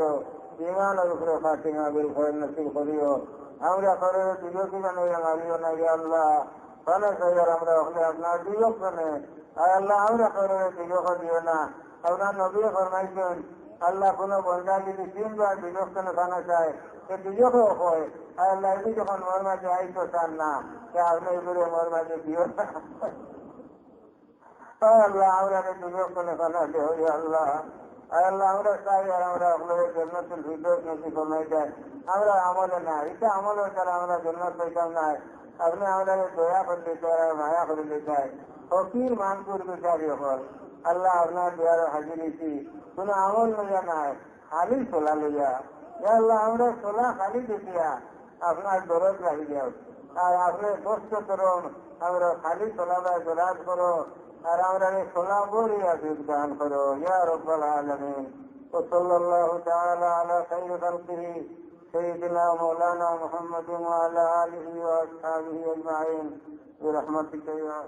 ইমানের উপরে ফাতিমা বিল খৈর নসিব করিও আমরা করে বিজয়ী বানাইয়া মারিও না আল্লাহ তাহলে সৈয়ার আমরা সকলে আপনার বিজয় বানে আয় আল্লাহ আমরা করে বিজয় দিও না আপনার নবী ফরমাইছেন আল্লাহ কোনো বন্দা যদি 3 বার বিজয় খানা চায় সে বিজয় হয় আর আল্লাহ এটি যখন মোর মাঝে আইতো চান না সে আপনি এগুলো মোর মাঝে দিও না আল্লাহ আমরা বিজয় খানা দেও আল্লাহ আল্লাহ আমরা চাই আর আমরা আপনাদের জান্নাতুল ফিরদৌস নসিব ফরমাই দেন আমরা আমলে না এটা আমলের দ্বারা আমরা জান্নাত পাইতাম না আপনি আমাদের দয়া করে দিতে আর মায়া করে দিতে ফকির মানপুর বিচারি হল আল্লাহ আপনার দয়ার হাজিরিছি কোন আমল লইয়া নাই খালি সোলা লইয়া আল্লাহ আমরা সোলা খালি দেখিয়া আপনার দরদ রাখি যাও আর আপনি কষ্ট করুন আমরা খালি সোলাবায় দরাজ করো আর আমরা সোলা বলিয়া যোগদান করো ইয়া রব্বাল আলামিন ওয়াসাল্লাল্লাহু তাআলা আলা খায়রি খালকিহি সাইয়্যিদিনা মাওলানা মুহাম্মাদিন ওয়া আলা আলিহি ওয়া আসহাবিহি আজমাইন বিরহমাতিকা ইয়া